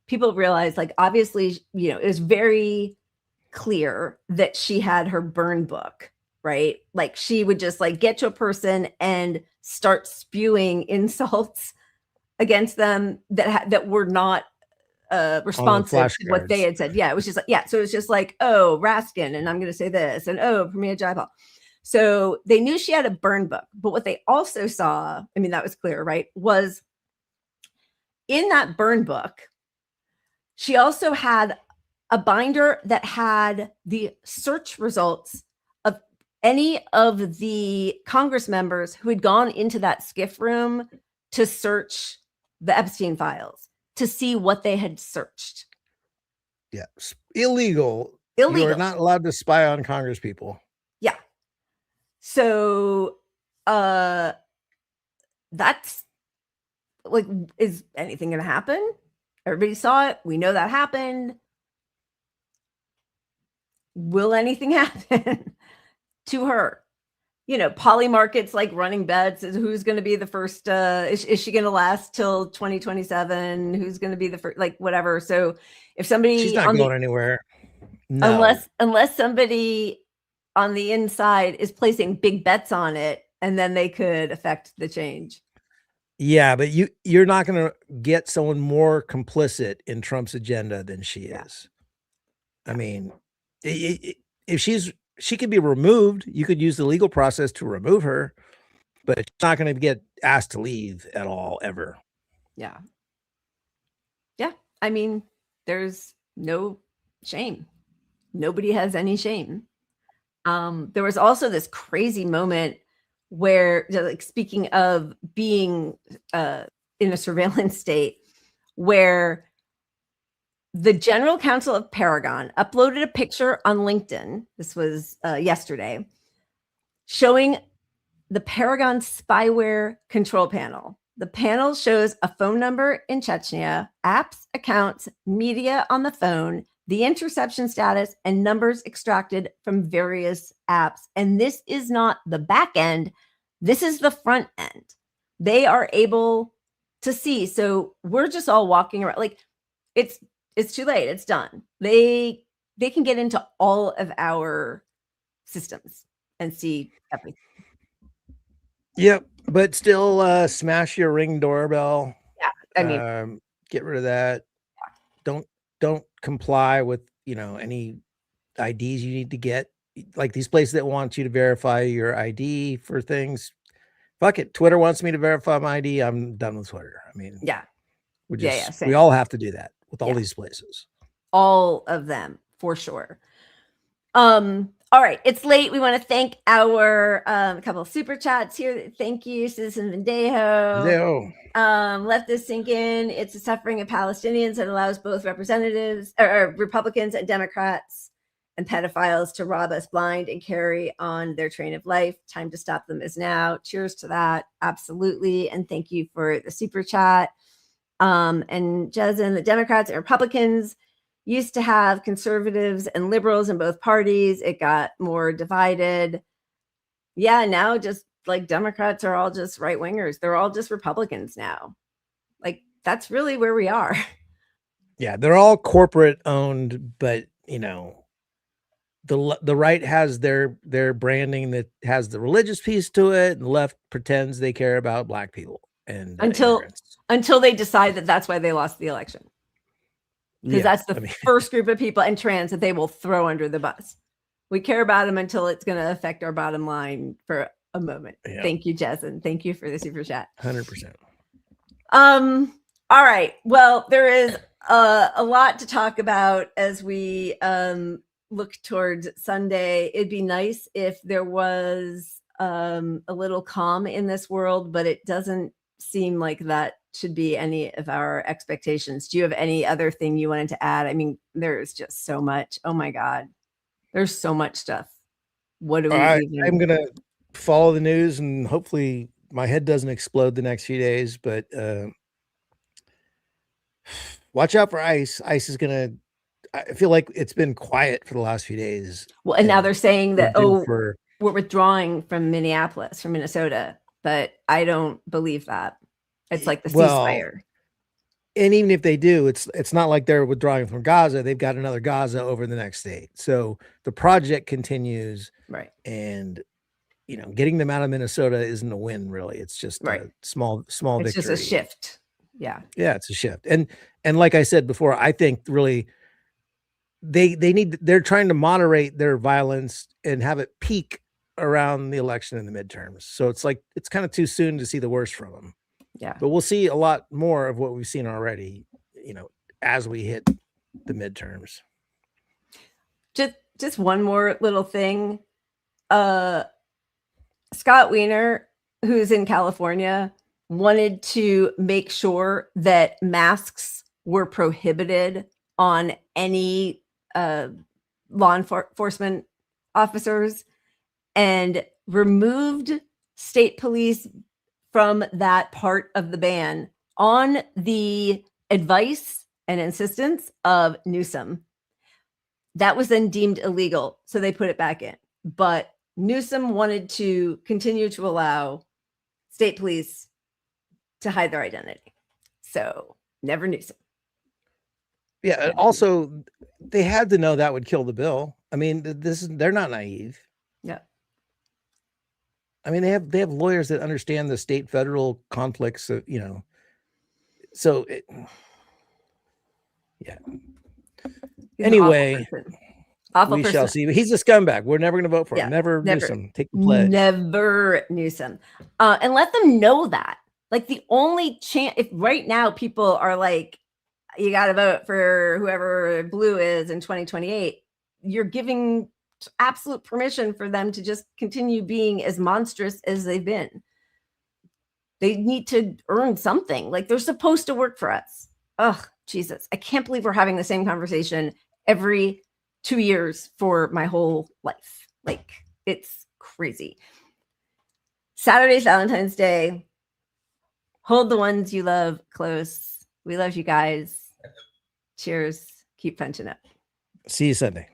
people realized, like, obviously, you know, it was very clear that she had her burn book, right? Like, she would just like get to a person and start spewing insults against them that were not responsive to what they had said. Yeah, it was just like, yeah. So it was just like, oh, Raskin, and I'm going to say this, and oh, Pramila Jayapal. So they knew she had a burn book, but what they also saw, I mean, that was clear, right? Was in that burn book, she also had a binder that had the search results of any of the Congress members who had gone into that SCIF room to search the Epstein files, to see what they had searched. Yeah. Illegal. You are not allowed to spy on Congress people. Yeah. So that's like, is anything going to happen? Everybody saw it. We know that happened. Will anything happen to her? You know, Polymarket's like running bets as who's going to be the first. Is she going to last till 2027? Who's going to be the first? Like, whatever. So if somebody, she's not going anywhere. No. Unless somebody on the inside is placing big bets on it, and then they could affect the change. Yeah, but you're not going to get someone more complicit in Trump's agenda than she is. I mean, if she could be removed, you could use the legal process to remove her, but she's not going to get asked to leave at all, ever. Yeah. Yeah. I mean, there's no shame. Nobody has any shame. There was also this crazy moment where, like, speaking of being in a surveillance state, where the General Counsel of Paragon uploaded a picture on LinkedIn. This was yesterday, showing the Paragon spyware control panel. The panel shows a phone number in Chechnya, apps, accounts, media on the phone, the interception status, and numbers extracted from various apps. And this is not the back end. This is the front end. They are able to see. So we're just all walking around like it's too late. It's done. They can get into all of our systems and see everything. Yep. But still smash your Ring doorbell. Yeah. I mean, get rid of that. Yeah. Don't comply with, you know, any IDs you need to get. Like these places that want you to verify your ID for things. Fuck it. Twitter wants me to verify my ID. I'm done with Twitter. I mean, yeah. We all have to do that with all these places. All of them, for sure. All right, it's late. We want to thank our couple of super chats here. Thank you, Citizen Vendejo. Leftist sink in. It's the suffering of Palestinians that allows both representatives or Republicans and Democrats and pedophiles to rob us blind and carry on their train of life. Time to stop them is now. Cheers to that. Absolutely. And thank you for the super chat. And Jason, the Democrats and Republicans used to have conservatives and liberals in both parties. It got more divided. Yeah, now just like Democrats are all just right wingers. They're all just Republicans now. Like that's really where we are. Yeah, they're all corporate owned, but you know, the right has their branding that has the religious piece to it, and the left pretends they care about black people and until they decide that that's why they lost the election. Because that's the first group of people and trans that they will throw under the bus. We care about them until it's going to affect our bottom line for a moment. Yeah. Thank you, Jason. Thank you for the super chat. 100%. All right. Well, there is a lot to talk about as we look towards Sunday. It'd be nice if there was a little calm in this world, but it doesn't seem like that should be any of our expectations. Do you have any other thing you wanted to add? I mean, there's just so much. Oh my God. There's so much stuff. What do we I'm going to follow the news, and hopefully my head doesn't explode the next few days, but watch out for ICE. ICE is going to, I feel like it's been quiet for the last few days. Well, and now they're saying that, we're withdrawing from Minnesota, but I don't believe that. It's like the ceasefire. And even if they do, it's not like they're withdrawing from Gaza. They've got another Gaza over in the next state. So the project continues. Right. And, getting them out of Minnesota isn't a win, really. It's just a small It's victory. just a shift. Yeah. Yeah, it's a shift. And like I said before, I think really they're trying to moderate their violence and have it peak around the election and the midterms. So it's like, it's kind of too soon to see the worst from them. Yeah. But we'll see a lot more of what we've seen already, as we hit the midterms. Just one more little thing. Scott Wiener, who's in California, wanted to make sure that masks were prohibited on any law enforcement officers, and removed state police from that part of the ban on the advice and insistence of Newsom. That was then deemed illegal, so they put it back in. But Newsom wanted to continue to allow state police to hide their identity. So never Newsom. Yeah. And also, they had to know that would kill the bill. I mean, they're not naive. Yeah. I mean, they have lawyers that understand the state federal conflicts. So yeah. Anyway, awful we person. shall see. But he's a scumbag. We're never going to vote for him. Never Newsom. Take the pledge. Never Newsom. And let them know that. Like, the only chance, if right now people are like, you got to vote for whoever blue is in 2028, you're giving absolute permission for them to just continue being as monstrous as they've been. They need to earn something. Like, they're supposed to work for us. Ugh, Jesus. I can't believe we're having the same conversation every 2 years for my whole life. Like, it's crazy. Saturday's Valentine's Day. Hold the ones you love close. We love you guys. Cheers. Keep punching up. See you Sunday.